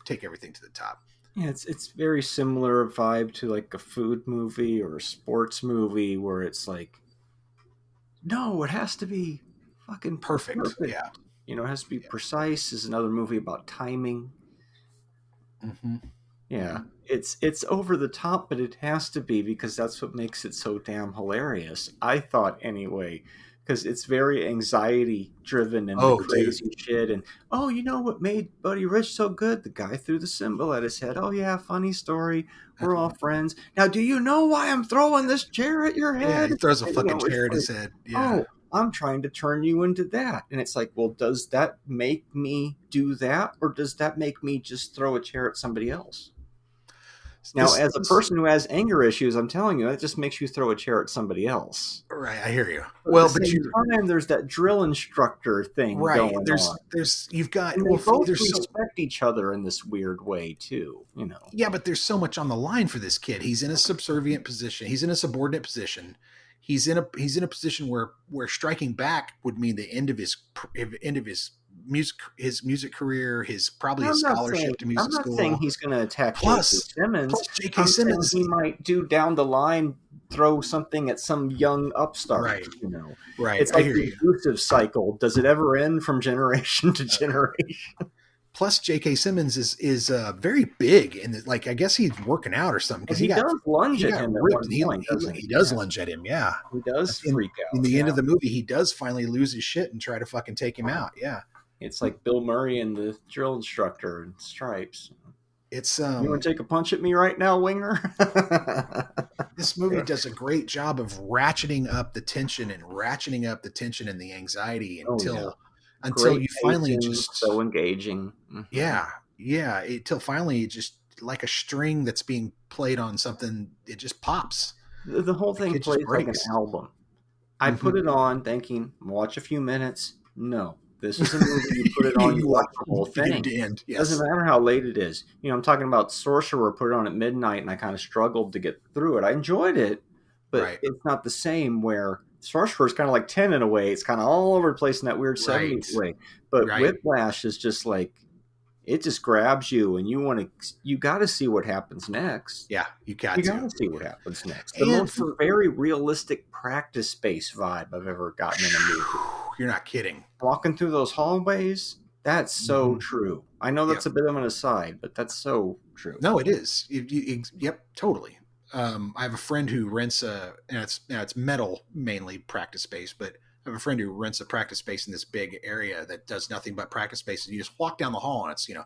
G: take everything to the top.
H: Yeah, it's very similar vibe to like a food movie or a sports movie where it's like, no, it has to be fucking
G: perfect. Yeah.
H: You know, it has to be precise. Is another movie about timing.
G: Mm-hmm.
H: Yeah, it's over the top, but it has to be because that's what makes it so damn hilarious. I thought anyway, because it's very anxiety driven and crazy shit. And you know what made Buddy Rich so good? The guy threw the cymbal at his head. Oh yeah, funny story. We're all friends. Now, do you know why I'm throwing this chair at your head?
G: Yeah, he throws a fucking chair at his head. Yeah.
H: Oh, I'm trying to turn you into that. And it's like, well, does that make me do that? Or does that make me just throw a chair at somebody else? Now, as a person who has anger issues, I'm telling you, that just makes you throw a chair at somebody else.
G: Right, I hear you.
H: But
G: Well,
H: at the
G: but
H: same time, there's that drill instructor thing
G: right.
H: going
G: There's
H: on.
G: you've got
H: And they
G: well,
H: both
G: there's
H: respect each other in this weird way too, you know.
G: yeah, but there's so much on the line for this kid. He's in a subservient position. He's in a subordinate position. He's in a position where striking back would mean the end of his music career, his scholarship to music
H: I'm not
G: school.
H: saying he's going to attack
G: Plus-
H: J.K. Simmons.
G: plus J.K.
H: I'm saying
G: Simmons-
H: he might do down the line, throw something at some young upstart.
G: Right.
H: You know,
G: Right,
H: it's
G: I
H: like
G: hear
H: the
G: you.
H: abusive cycle. Does it ever end from generation to generation?
G: Plus, J.K. Simmons is very big, and like I guess he's working out or something because
H: He does lunge at him at
G: ripped.
H: one
G: He,
H: point, doesn't
G: he
H: he?
G: does lunge at him, yeah.
H: He does
G: In-
H: freak out.
G: In the end
H: yeah.
G: of the movie, he does finally lose his shit and try to fucking take him out. Yeah,
H: It's like Bill Murray and the drill instructor in Stripes.
G: it's
H: You want to take a punch at me right now, Winger?
G: this movie does a great job of ratcheting up the tension and the anxiety
H: Oh,
G: until
H: yeah.
G: you finally
H: pacing,
G: just
H: so engaging. Mhm.
G: yeah until finally it just like a string that's being played on something, it just pops.
H: The whole thing
G: It just
H: plays like an
G: breaks.
H: album. I put it on thinking, watch a few minutes. No, this is a movie. You put it on, you watch the whole
G: beginning
H: thing.
G: to end. Yes.
H: Doesn't matter how late it is. You know, I'm talking about Sorcerer. Put it on at midnight, and I kind of struggled to get through it. I enjoyed it, but
G: Right.
H: it's not the same. Where Sorcerer is kind of like 10 in a way. It's kind of all over the place in that weird 70s way. But
G: Right.
H: Whiplash is just like, it just grabs you, and you got to see what happens next.
G: Yeah, you got
H: You
G: to.
H: gotta see what happens next. The
G: And
H: most
G: for-
H: very realistic practice space vibe I've ever gotten in a movie.
G: You're not kidding.
H: Walking through those hallways, that's so
G: Mhm.
H: true. I know that's a bit of an aside, but that's so true.
G: No, it is. Yep, totally. I have a friend who rents it's metal mainly practice space, but I have a friend who rents a practice space in this big area that does nothing but practice spaces. You just walk down the hall and it's, it's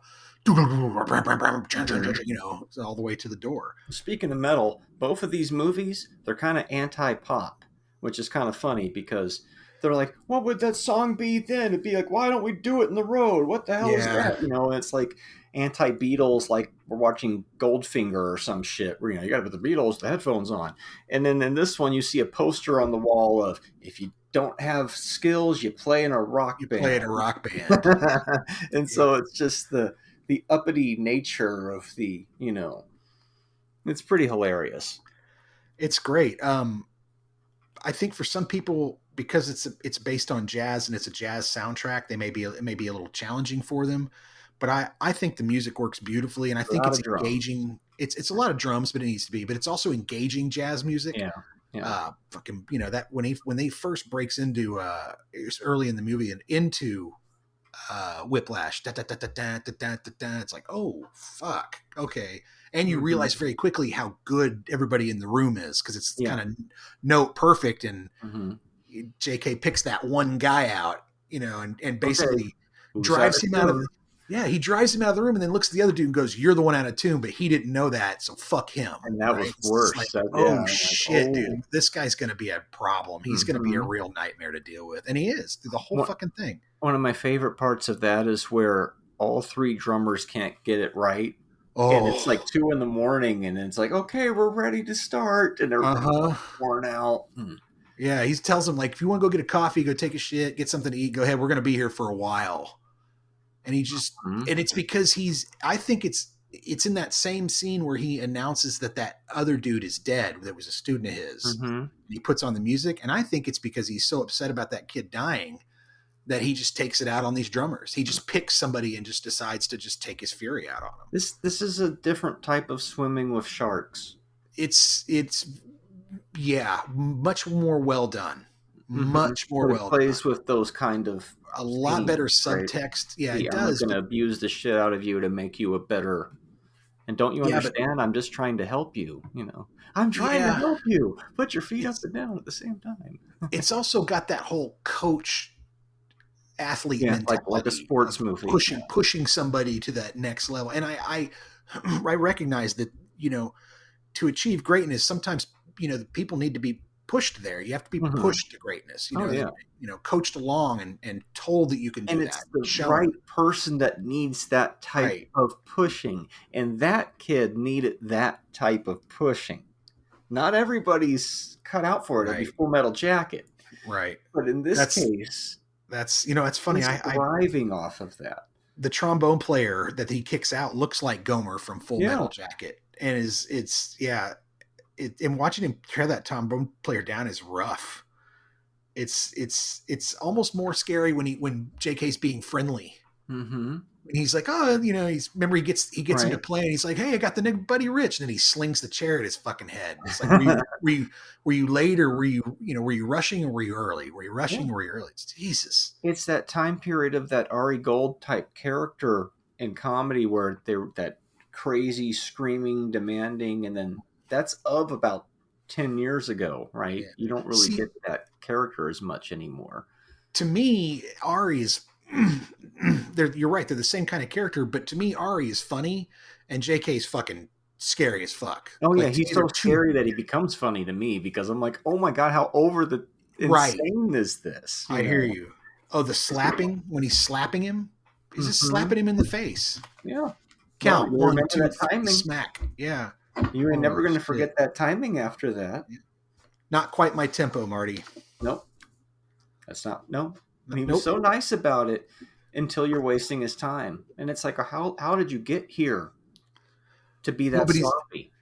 G: all the way to the door.
H: Speaking of metal, both of these movies, they're kind of anti-pop, which is kind of funny because they're like, what would that song be then? It'd be like, why don't we do it in the road? What the hell is
G: Yeah.
H: that? You know, it's like anti-Beatles, like we're watching Goldfinger or some shit where, you got to put the Beatles, the headphones on. And then in this one, you see a poster on the wall of, if you don't have skills, you play in a rock band.
G: Play in a rock band.
H: And so it's just the uppity nature of the, it's pretty hilarious.
G: It's great. I think for some people, because it's based on jazz and it's a jazz soundtrack, it may be a little challenging for them. But I think the music works beautifully, and I think it's engaging. It's a lot of drums, but it needs to be. But it's also engaging jazz music.
H: Yeah.
G: That when they first breaks into it was early in the movie and into Whiplash, it's like, oh fuck, okay. And you realize very quickly how good everybody in the room is because it's kind of note perfect, and JK picks that one guy out, and basically drives him out of the. Yeah, he drives him out of the room and then looks at the other dude and goes, "You're the one out of tune," but he didn't know that, so fuck him.
H: And that was worse.
G: Like,
H: Like,
G: dude, this guy's going to be a problem. He's going to be a real nightmare to deal with, and he is through the whole fucking thing.
H: One of my favorite parts of that is where all three drummers can't get it right.
G: Oh,
H: And it's like 2 a.m, and it's like, okay, we're ready to start, and they're worn out.
G: Yeah, he tells him, like, if you want to go get a coffee, go take a shit, get something to eat, go ahead. We're going to be here for a while. And he just, and it's because I think it's in that same scene where he announces that other dude is dead, that was a student of his. And he puts on the music. And I think it's because he's so upset about that kid dying that he just takes it out on these drummers. He just picks somebody and just decides to just take his fury out on them.
H: This is a different type of swimming with sharks.
G: It's much more well done. Much more well done.
H: It plays with those kind of
G: a lot
H: themes,
G: better
H: right?
G: subtext. Yeah, it does.
H: I'm going to abuse the shit out of you to make you a better. And don't you understand? I'm just trying to help you. I'm trying to help you. Put your feet up and down at the same time.
G: It's also got that whole coach athlete mentality,
H: like a sports movie,
G: pushing somebody to that next level. And I recognize that to achieve greatness, sometimes the people need to be pushed there. You have to be
H: Mhm.
G: pushed to greatness.
H: Oh, yeah.
G: Coached along and told that you can do
H: And
G: that.
H: it's the
G: shown.
H: right person that needs that type
G: Right.
H: of pushing. And that kid needed that type of pushing. Not everybody's cut out for it. It'd be
G: Right.
H: Full Metal Jacket.
G: Right.
H: But in this case,
G: That's it's funny.
H: he's
G: I
H: thriving off of that.
G: the trombone player that he kicks out looks like Gomer from Full
H: Yeah.
G: Metal Jacket, and and watching him tear that trombone player down is rough. It's almost more scary when JK's being friendly.
H: Mm-hmm.
G: And he's like, oh, he gets him to
H: Right.
G: play, and he's like, hey, I got the nigga Buddy Rich, and then he slings the chair at his fucking head. It's like, were you late, or were you rushing, or were you early? Were you rushing, or were you early? It's Jesus.
H: It's that time period of that Ari Gold type character in comedy where they're that crazy, screaming, demanding, and then that's of about 10 years ago, right?
G: Yeah.
H: You don't really
G: See-
H: get that character as much anymore.
G: To me, Ari is. You're right. They're the same kind of character, but to me, Ari is funny, and JK is fucking scary as fuck.
H: Oh yeah,
G: Like,
H: he's
G: these
H: so
G: are two-
H: scary that he becomes funny to me because I'm like, oh my god, how over the
G: Right.
H: insane is this?
G: I hear you. Oh, the slapping when he's slapping him, he's just
H: Mhm.
G: slapping him in the face.
H: Yeah.
G: Count
H: you
G: 1,
H: remember
G: 2,
H: that timing.
G: smack. Yeah,
H: You ain't never
G: Oh,
H: going to
G: shit.
H: forget that timing after that.
G: not quite my tempo, Marty.
H: Nope. That's not, no. And he
G: Nope.
H: was so nice about it until you're wasting his time. And it's like, how did you get here to be that
G: Well, but he's-
H: sloppy?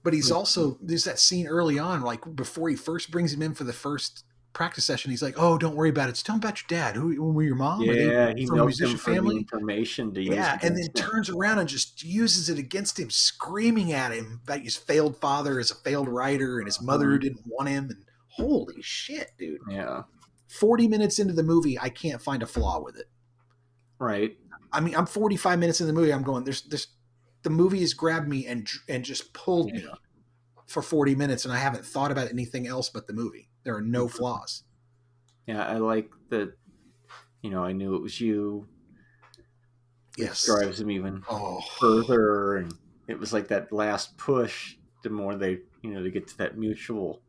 G: But he's also, there's that scene early on, like before he first brings him in for the first practice session. He's like, "Oh, don't worry about it. Just tell him about your dad. Who were your mom? Are they
H: Yeah, he
G: from a
H: milks him
G: musician
H: for the
G: family?"
H: information to use.
G: Yeah, and then
H: against him.
G: turns around and just uses it against him, screaming at him about his failed father as a failed writer, and his mother didn't want him. And holy shit, dude!
H: Yeah,
G: 40 minutes into the movie, I can't find a flaw with it.
H: right.
G: I mean, I'm 45 minutes in the movie. I'm going, there's the movie has grabbed me and just pulled me for 40 minutes, and I haven't thought about anything else but the movie. There are no flaws.
H: Yeah, I like that. I knew it was you.
G: Yes.
H: Drives him even
G: Oh,
H: further, and it was like that last push. The more they, to get to that mutual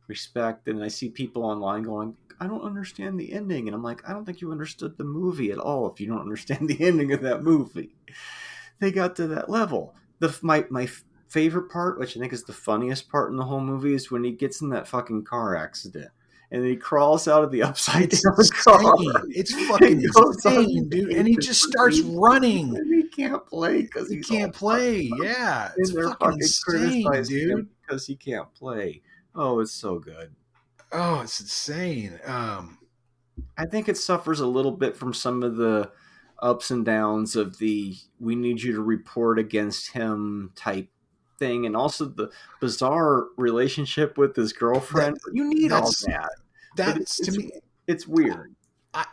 H: respect. And I see people online going, "I don't understand the ending," and I'm like, I don't think you understood the movie at all if you don't understand the ending of that movie. They got to that level. My favorite part, which I think is the funniest part in the whole movie, is when he gets in that fucking car accident and he crawls out of the upside down car.
G: it's fucking
H: He goes
G: insane,
H: on
G: dude. And he just starts
H: stage.
G: running.
H: And he can't play because
G: He can't play. Yeah, it's
H: And they're
G: fucking insane,
H: criticizing him
G: dude.
H: because he can't play. Oh, it's so good.
G: Oh, it's insane.
H: I think it suffers a little bit from some of the ups and downs of the "we need you to report against him" type thing, and also the bizarre relationship with his girlfriend. You need all that.
G: That's to me.
H: It's weird.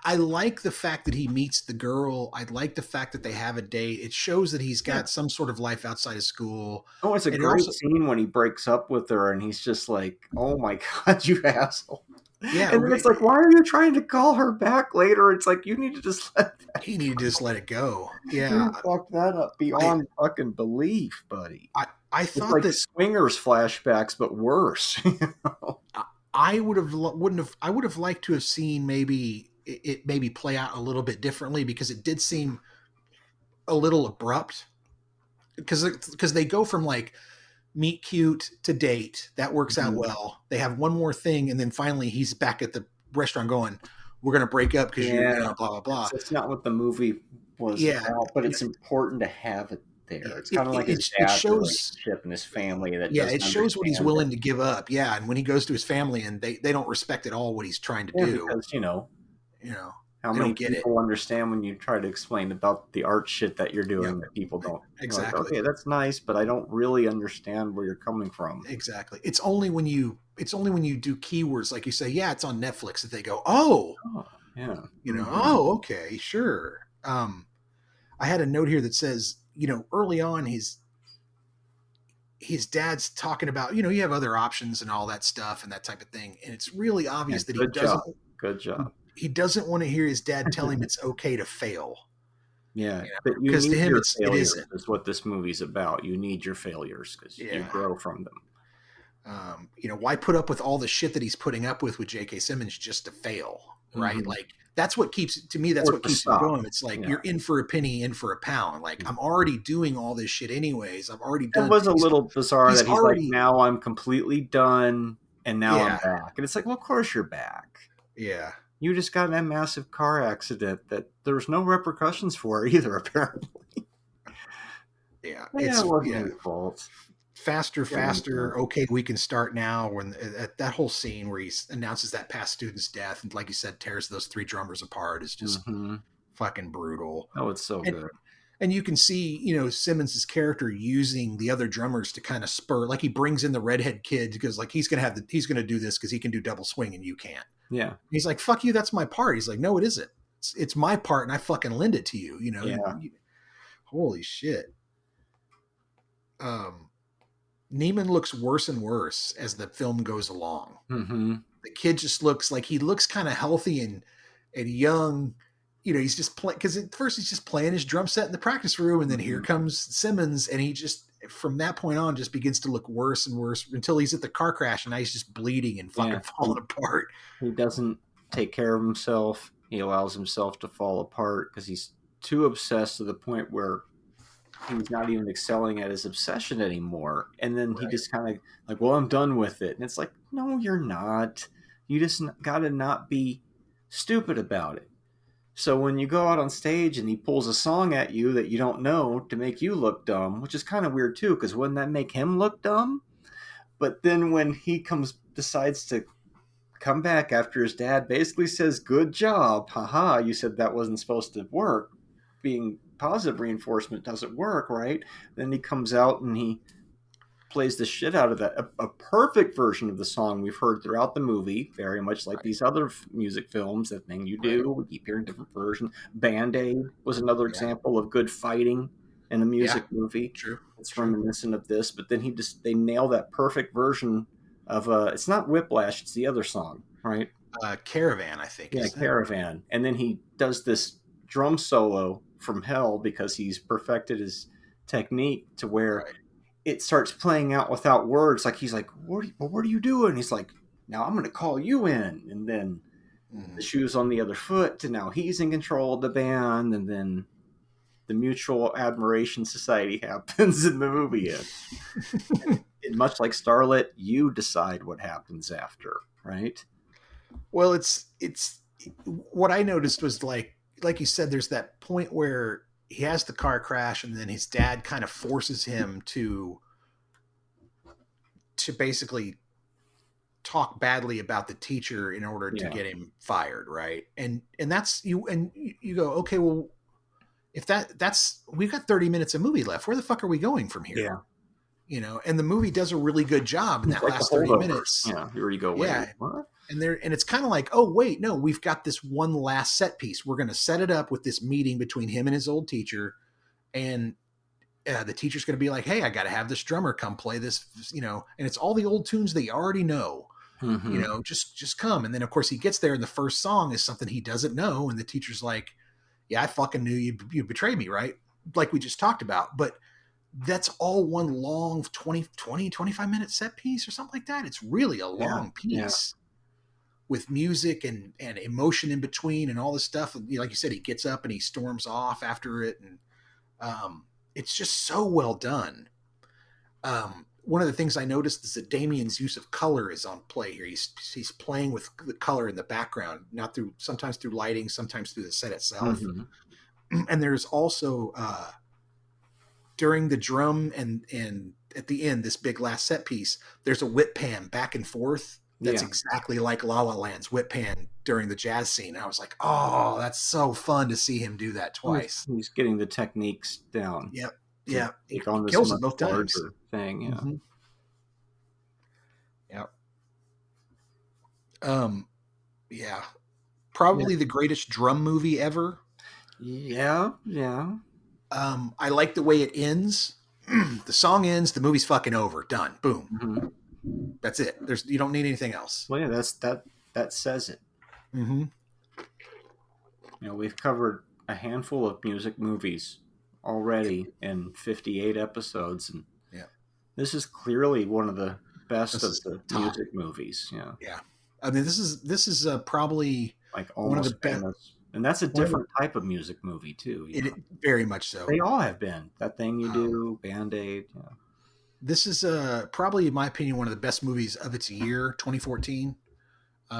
G: I like the fact that he meets the girl. I like the fact that they have a date. It shows that he's got some sort of life outside of school.
H: Oh, it's a
G: And
H: great
G: also-
H: scene when he breaks up with her and he's just like, "Oh my god, you asshole."
G: Yeah,
H: And then it's like, why are you trying to call her back later? It's like, you need to just let that.
G: he needed to just let it go. Yeah,
H: You fucked that up beyond fucking belief, buddy.
G: I
H: It's
G: thought
H: like
G: that
H: swingers flashbacks, but worse.
G: I would have liked to have seen maybe it maybe play out a little bit differently, because it did seem a little abrupt, because they go from like meet cute to date. That works out well. They have one more thing, and then finally he's back at the restaurant going, "We're going to break up because you're blah blah blah."
H: That's not what the movie was about, but it's important to have it there. It's kind of like his
G: it
H: dad's
G: shows
H: relationship and his family. That
G: yeah,
H: doesn't
G: it shows what he's
H: understand
G: willing to give up. Yeah, and when he goes to his family and they don't respect at all what he's trying to
H: it.
G: do.
H: Because how
G: they
H: many
G: don't get it.
H: people understand when you try to explain about the art shit that you're doing that people don't.
G: Exactly.
H: Like, okay, that's nice, but I don't really understand where you're coming from.
G: Exactly. It's only when you do keywords like you say, yeah, it's on Netflix, that they go, oh,
H: Yeah.
G: oh, okay, sure. I had a note here that says, early on his dad's talking about, you have other options and all that stuff and that type of thing, and it's really obvious that
H: Good job.
G: he doesn't want to hear his dad tell him it's okay to fail.
H: Yeah, but you
G: 'Cause to
H: need
G: him
H: your
G: it
H: failures
G: isn't.
H: is what this movie's about. You need your failures because you grow from them.
G: Why put up with all the shit that he's putting up with J.K. Simmons just to fail, right?
H: Mhm.
G: Like that's what keeps to me. That's
H: Or
G: what
H: to
G: keeps
H: stop.
G: it going. It's like
H: Yeah.
G: you're in for a penny, in for a pound. Like I'm already doing all this shit anyways. I've already
H: It
G: done.
H: was a little bizarre
G: he's
H: that he's
G: already-
H: like, now I'm completely done, and now
G: Yeah.
H: I'm back. And it's like, well, of course you're back.
G: Yeah,
H: You just got in a massive car accident that there was no repercussions for either, apparently.
G: yeah.
H: Yeah, it wasn't his fault.
G: Faster.
H: Yeah.
G: Okay, we can start now. When at that whole scene where he announces that past student's death, and like you said, tears those 3 drummers apart is just fucking brutal.
H: Oh, it's so good.
G: And you can see, Simmons' character using the other drummers to kind of spur, like he brings in the redhead kid because like he's gonna do this because he can do double swing and you can't.
H: Yeah.
G: And he's like, "Fuck you, that's my part." He's like, "No, it isn't. It's my part, and I fucking lend it to you."
H: Yeah.
G: Holy shit. Neiman looks worse and worse as the film goes along.
H: Mm-hmm.
G: The kid just looks like he looks kind of healthy and young. He's just playing because at first he's just playing his drum set in the practice room, and then here comes Simmons, and he just from that point on just begins to look worse and worse until he's at the car crash, and now he's just bleeding and fucking falling apart.
H: He doesn't take care of himself. He allows himself to fall apart because he's too obsessed to the point where he's not even excelling at his obsession anymore. And then he just kind of like, well, I'm done with it. And it's like, no, you're not. You just got to not be stupid about it. So when you go out on stage and he pulls a song at you that you don't know to make you look dumb, which is kind of weird too, because wouldn't that make him look dumb? But then when he decides to come back after his dad basically says, "Good job, haha, you said that wasn't supposed to work. Being positive reinforcement doesn't work, right?" Then he comes out and he plays the shit out of that. A perfect version of the song we've heard throughout the movie, very much like these other music films, That Thing You Do. We keep hearing different versions. Band-Aid was another example of good fighting in a music movie.
G: True.
H: It's reminiscent of this, but then they nail that perfect version of it's not Whiplash, it's the other song, right?
G: Caravan, I think.
H: Yeah, Caravan. And then he does this drum solo from hell because he's perfected his technique to where it starts playing out without words. Like he's like, what are you doing? He's like, now I'm going to call you in. And then the shoe's on the other foot, and now he's in control of the band. And then the Mutual Admiration Society happens in the movie. And much like Starlet, you decide what happens after, right?
G: Well, it's what I noticed was like you said, there's that point where he has the car crash, and then his dad kind of forces him to basically talk badly about the teacher in order to get him fired, right? And that's you go, okay, well, if that's we've got 30 minutes of movie left, where the fuck are we going from here? Yeah. And the movie does a really good job in that last 30 minutes.
H: Yeah, here you go. Wait, what?
G: And it's kind of like, oh wait, no, we've got this one last set piece. We're going to set it up with this meeting between him and his old teacher, and the teacher's going to be like, hey, I got to have this drummer come play this, and it's all the old tunes that you already know.
H: Mm-hmm.
G: Just come. And then of course he gets there, and the first song is something he doesn't know, and the teacher's like, yeah, I fucking knew you betrayed me, right? Like we just talked about. But that's all one long 25 minute set piece or something like that. It's really a long piece with music and emotion in between and all this stuff. Like you said, he gets up and he storms off after it. And it's just so well done. One of the things I noticed is that Damien's use of color is on play here. He's playing with the color in the background, sometimes through lighting, sometimes through the set itself. Mm-hmm. And there's also during the drum and at the end, this big last set piece, there's a whip pan back and forth. That's exactly like La La Land's whip pan during the jazz scene. I was like, oh, that's so fun to see him do that twice.
H: He's getting the techniques down.
G: Yep. Yeah,
H: he kills it both times. Thing, yeah.
G: Mm-hmm. Yep. Probably the greatest drum movie ever.
H: Yeah.
G: I like the way it ends. The song ends, the movie's fucking over, done, boom.
H: Mm-hmm.
G: That's it. You don't need anything else.
H: Well, yeah, that says it.
G: Mm-hmm.
H: We've covered a handful of music movies already in 58 episodes, and this is clearly one of the best
G: This
H: of
G: is
H: the
G: top.
H: music movies. Yeah,
G: Yeah. I mean, this is probably
H: like
G: one of the
H: Almost
G: best.
H: Famous, and that's a
G: One of the-
H: different type of music movie too. You know?
G: It very much so.
H: They all have been. That Thing You
G: Um,
H: Do, Band Aid. Yeah.
G: This is probably, in my opinion, one of the best movies of its year, 2014.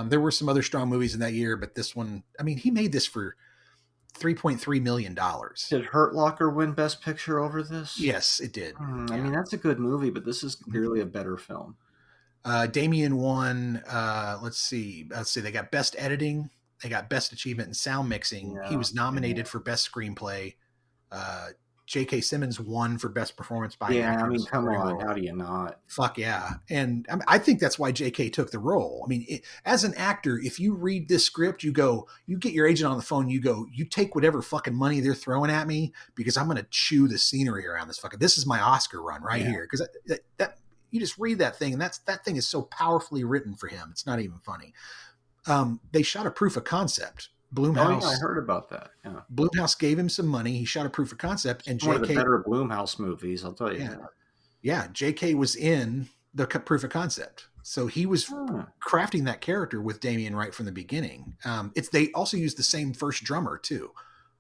G: There were some other strong movies in that year, but this one, I mean, he made this for $3.3 million.
H: Did Hurt Locker win Best Picture over this?
G: Yes, it did.
H: I mean, that's a good movie, but this is clearly a better film.
G: Damien won. Let's see. They got best editing. They got best achievement in sound mixing. He
H: Yeah,
G: was nominated for best screenplay. J.K. Simmons won for best performance by an
H: Yeah,
G: actor.
H: I
G: in a
H: mean, come
G: supporting
H: on,
G: role.
H: how do you not?
G: Fuck yeah. And I think that's why J.K. took the role. I mean, as an actor, if you read this script, you get your agent on the phone, you take whatever fucking money they're throwing at me because I'm going to chew the scenery around this is my Oscar run right here. Because that you just read that thing and that thing is so powerfully written for him. It's not even funny. They shot a proof of concept. Blumhouse.
H: Oh, yeah, I heard about that. Yeah.
G: Blumhouse gave him some money. He shot a proof of concept, and
H: One of the
G: J.K.
H: better Blumhouse movies, I'll tell you.
G: Yeah.
H: that.
G: Yeah, J.K. was in the proof of concept, so he was crafting that character with Damien right from the beginning. They also used the same first drummer too,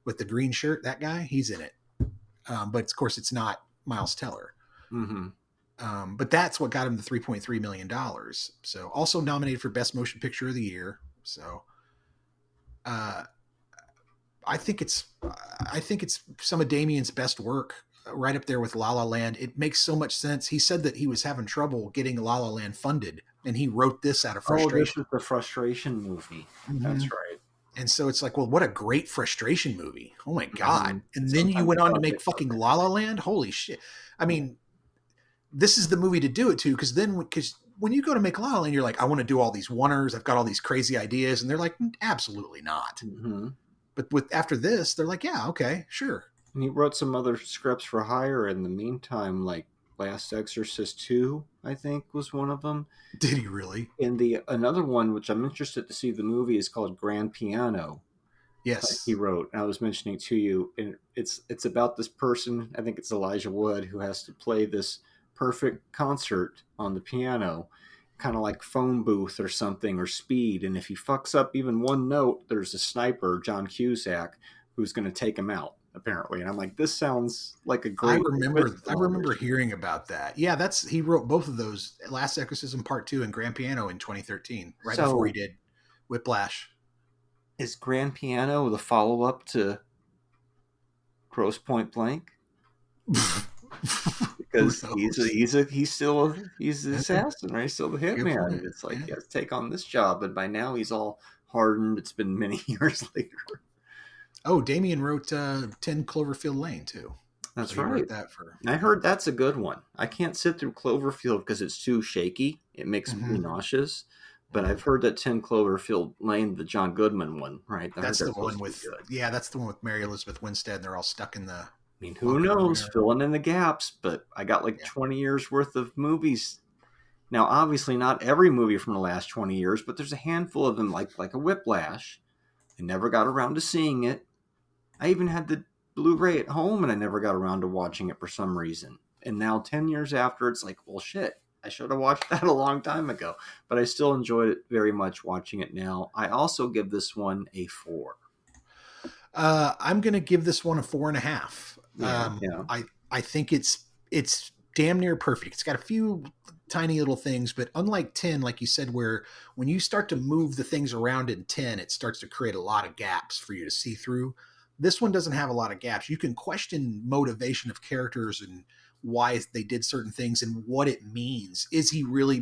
G: with the green shirt. That guy, he's in it, but of course it's not Miles Teller.
H: Mm-hmm.
G: But that's what got him the $3.3 million. So also nominated for Best Motion Picture of the Year. So. I think it's some of Damien's best work, right up there with La La Land. It makes so much sense. He said that he was having trouble getting La La Land funded, and he wrote this out of frustration.
H: Oh, this is the frustration movie. That's right.
G: And so it's like, well, what a great frustration movie. Oh my God. And then you
H: Sometimes
G: went on to
H: projects
G: make fucking La La Land. Holy shit. I mean, this is the movie to do it to, because when you go to make La La Land, you're like, I want to do all these oneers. I've got all these crazy ideas. And they're like, absolutely not.
H: Mm-hmm.
G: But after this, they're like, yeah, okay, sure.
H: And he wrote some other scripts for hire in the meantime, like Last Exorcist 2, I think, was one of them.
G: Did he really?
H: And another one, which I'm interested to see the movie, is called Grand Piano.
G: Yes.
H: He wrote. I was mentioning to you, and it's about this person, I think it's Elijah Wood, who has to play this perfect concert on the piano, kind of like Phone Booth or something, or Speed. And if he fucks up even one note, there's a sniper, John Cusack, who's going to take him out, apparently. And I'm like, this sounds like a great.
G: I remember hearing about that. Yeah, he wrote both of those, Last Exorcism Part 2 and Grand Piano in 2013, right before he did Whiplash.
H: Is Grand Piano the follow-up to Grosse Point Blank? Because he's the assassin, right? He's still the hitman. It's like, he has to take on this job, and by now he's all hardened. It's been many years later.
G: Oh, Damien wrote 10 Cloverfield Lane too.
H: That's
G: so
H: right. I heard that's a good one. I can't sit through Cloverfield because it's too shaky. It makes me nauseous. But I've heard that 10 Cloverfield Lane, the John Goodman one, right?
G: That's the one with that's the one with Mary Elizabeth Winstead. And they're all stuck in the.
H: I mean, who knows? Filling in the gaps, but I got 20 years worth of movies. Now, obviously, not every movie from the last 20 years, but there's a handful of them, like a Whiplash. I never got around to seeing it. I even had the Blu-ray at home, and I never got around to watching it for some reason. And now, 10 years after, it's like, well, shit, I should have watched that a long time ago. But I still enjoyed it very much watching it now. I also give this one a 4.
G: I'm going to give this one a 4.5. I think it's damn near perfect. It's got a few tiny little things, but unlike 10, like you said, where when you start to move the things around in 10, it starts to create a lot of gaps for you to see through. This one doesn't have a lot of gaps. You can question motivation of characters and why they did certain things and what it means. Is he really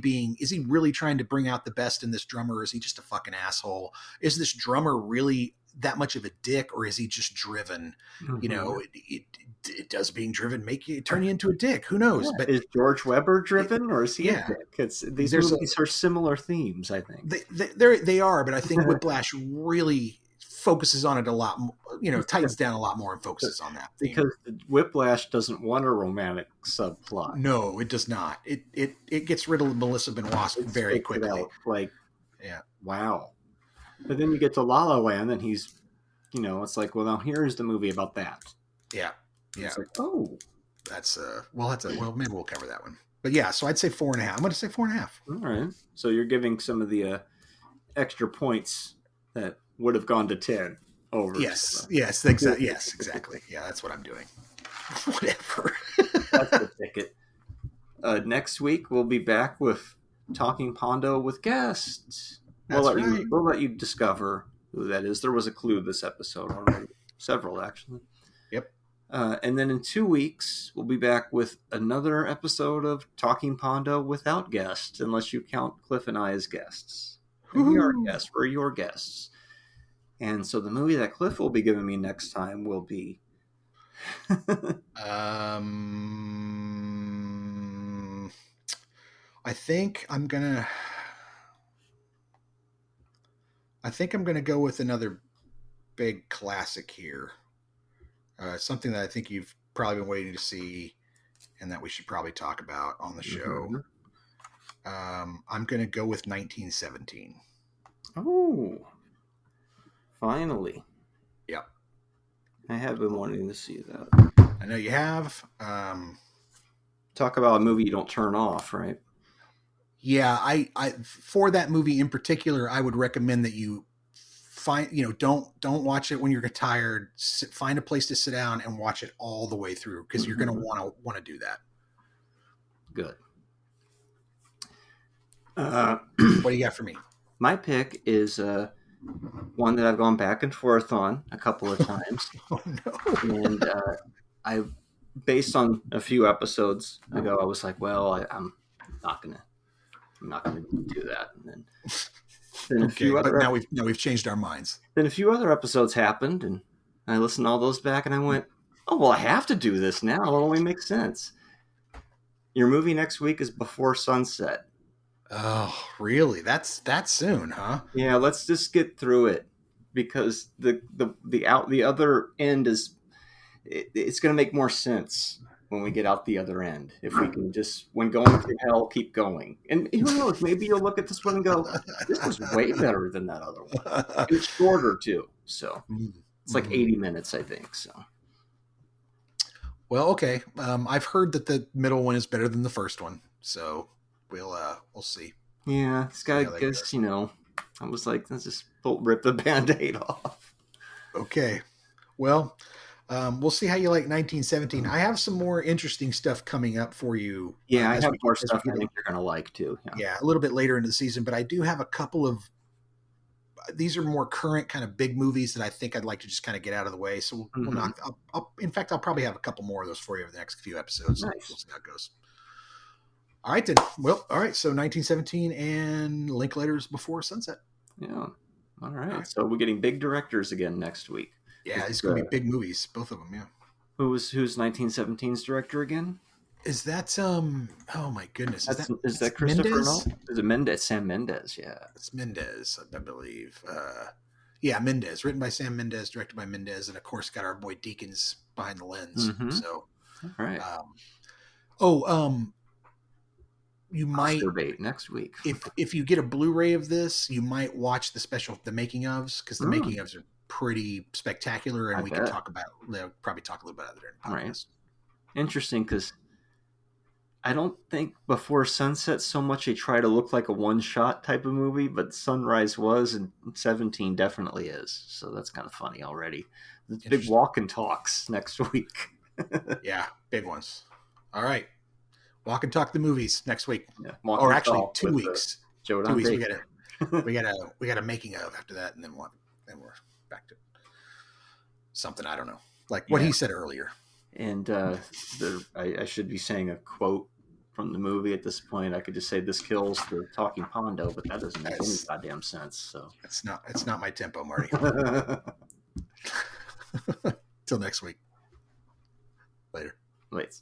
G: trying to bring out the best in this drummer? Or is he just a fucking asshole? Is this drummer really that much of a dick, or is he just driven? You know, it does being driven turn you into a dick. Who knows?
H: Yeah.
G: But
H: is George Weber driven, or is he a dick? These movies are similar themes, I think.
G: They are, but I think Whiplash really focuses on it a lot more, tightens down a lot more and focuses on that theme.
H: Because Whiplash doesn't want a romantic subplot.
G: No, it does not. It gets rid of Melissa Benoist very quickly.
H: Wow. But then you get to La La Land, and he's, it's like, well, now here's the movie about that.
G: Yeah.
H: It's like, oh,
G: that's maybe we'll cover that one. But yeah, so I'd say 4.5. I'm going to say 4.5.
H: All right. So you're giving some of the extra points that would have gone to 10 over.
G: Yes, exactly. Yeah, that's what I'm doing. Whatever.
H: That's the ticket. Next week we'll be back with Talking Pondo with guests.
G: That's right.
H: We'll let you discover who that is. There was a clue this episode already. Several, actually.
G: Yep.
H: And then in 2 weeks, we'll be back with another episode of Talking Pondo without guests, unless you count Cliff and I as guests. And we are guests. We're your guests. And so the movie that Cliff will be giving me next time will be...
G: I think I'm gonna go with another big classic here. Something that I think you've probably been waiting to see, and that we should probably talk about on the show. I'm gonna go with 1917.
H: Oh, finally!
G: Yep,
H: I have been wanting to see that.
G: I know you have.
H: Talk about a movie you don't turn off, right?
G: Yeah, I for that movie in particular, I would recommend that you don't watch it when you're tired. Find a place to sit down and watch it all the way through, because you're going to want to do that.
H: Good.
G: What do you got for me?
H: My pick is one that I've gone back and forth on a couple of times.
G: Oh no!
H: And I, based on a few episodes ago, I was like, well, I'm not gonna do that. And then a few other
G: now we've changed our minds.
H: Then a few other episodes happened, and I listened to all those back, and I went, oh well, I have to do this now. It only makes sense. Your movie next week is Before Sunset.
G: Oh, really? That's that soon, huh?
H: Yeah, let's just get through it, because the other end is it's going to make more sense when we get out the other end. If we can just, when going through hell, keep going. And who knows, maybe you'll look at this one and go, this was way better than that other one. It's shorter too, so it's like 80 minutes, I think. So,
G: well, okay. I've heard that the middle one is better than the first one, so we'll see.
H: Yeah, this guy, I guess, I was like, let's just rip the Band-Aid off.
G: Okay. Well, we'll see how you like 1917. I have some more interesting stuff coming up for you.
H: Yeah, I have more stuff I think you're going to like too.
G: Yeah, a little bit later into the season, but I do have a couple of, these are more current kind of big movies that I think I'd like to just kind of get out of the way. So we'll knock, in fact, I'll probably have a couple more of those for you over the next few episodes.
H: Nice.
G: We'll see how it goes. All right, then. Well, all right. So 1917 and Linklaters Before Sunset.
H: Yeah. All right. So we're getting big directors again next week.
G: Yeah, it's going to be big movies, both of them. Yeah.
H: Who's 1917's director again?
G: Is that oh my goodness?
H: Is that Christopher Nolan? Is it Mendes? Sam Mendes? Yeah,
G: it's Mendes, I believe. Yeah, Mendes. Written by Sam Mendes, directed by Mendes, and of course got our boy Deakins behind the lens. So,
H: all right.
G: You might
H: debate next week.
G: if you get a Blu-ray of this, you might watch the making ofs, because the making ofs are pretty spectacular, and we can probably talk a little bit about it during the podcast.
H: Right. Interesting, because I don't think Before Sunset so much they try to look like a one-shot type of movie, but Sunrise was, and 17 definitely is. So that's kind of funny already. There's big walk and talks next week.
G: Yeah, big ones. All right. Walk and talk the movies next week.
H: Yeah,
G: or actually 2 weeks.
H: 2
G: weeks. We got a making of after that, and then we're back to something I don't know, like what he said earlier.
H: And I should be saying a quote from the movie at this point. I could just say this kills the Talking Pondo, but that doesn't make any goddamn sense. So
G: it's not my tempo, Marty. Till next week. Later.
H: Wait.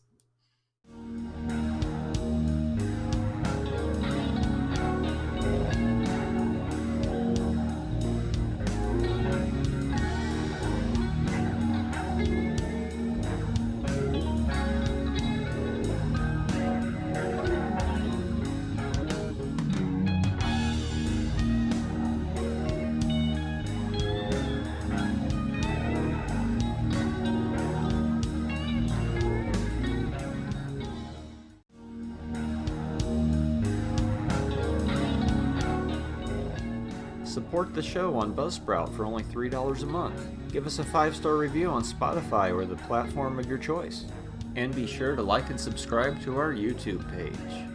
H: Support the show on Buzzsprout for only $3 a month. Give us a 5-star review on Spotify or the platform of your choice. And be sure to like and subscribe to our YouTube page.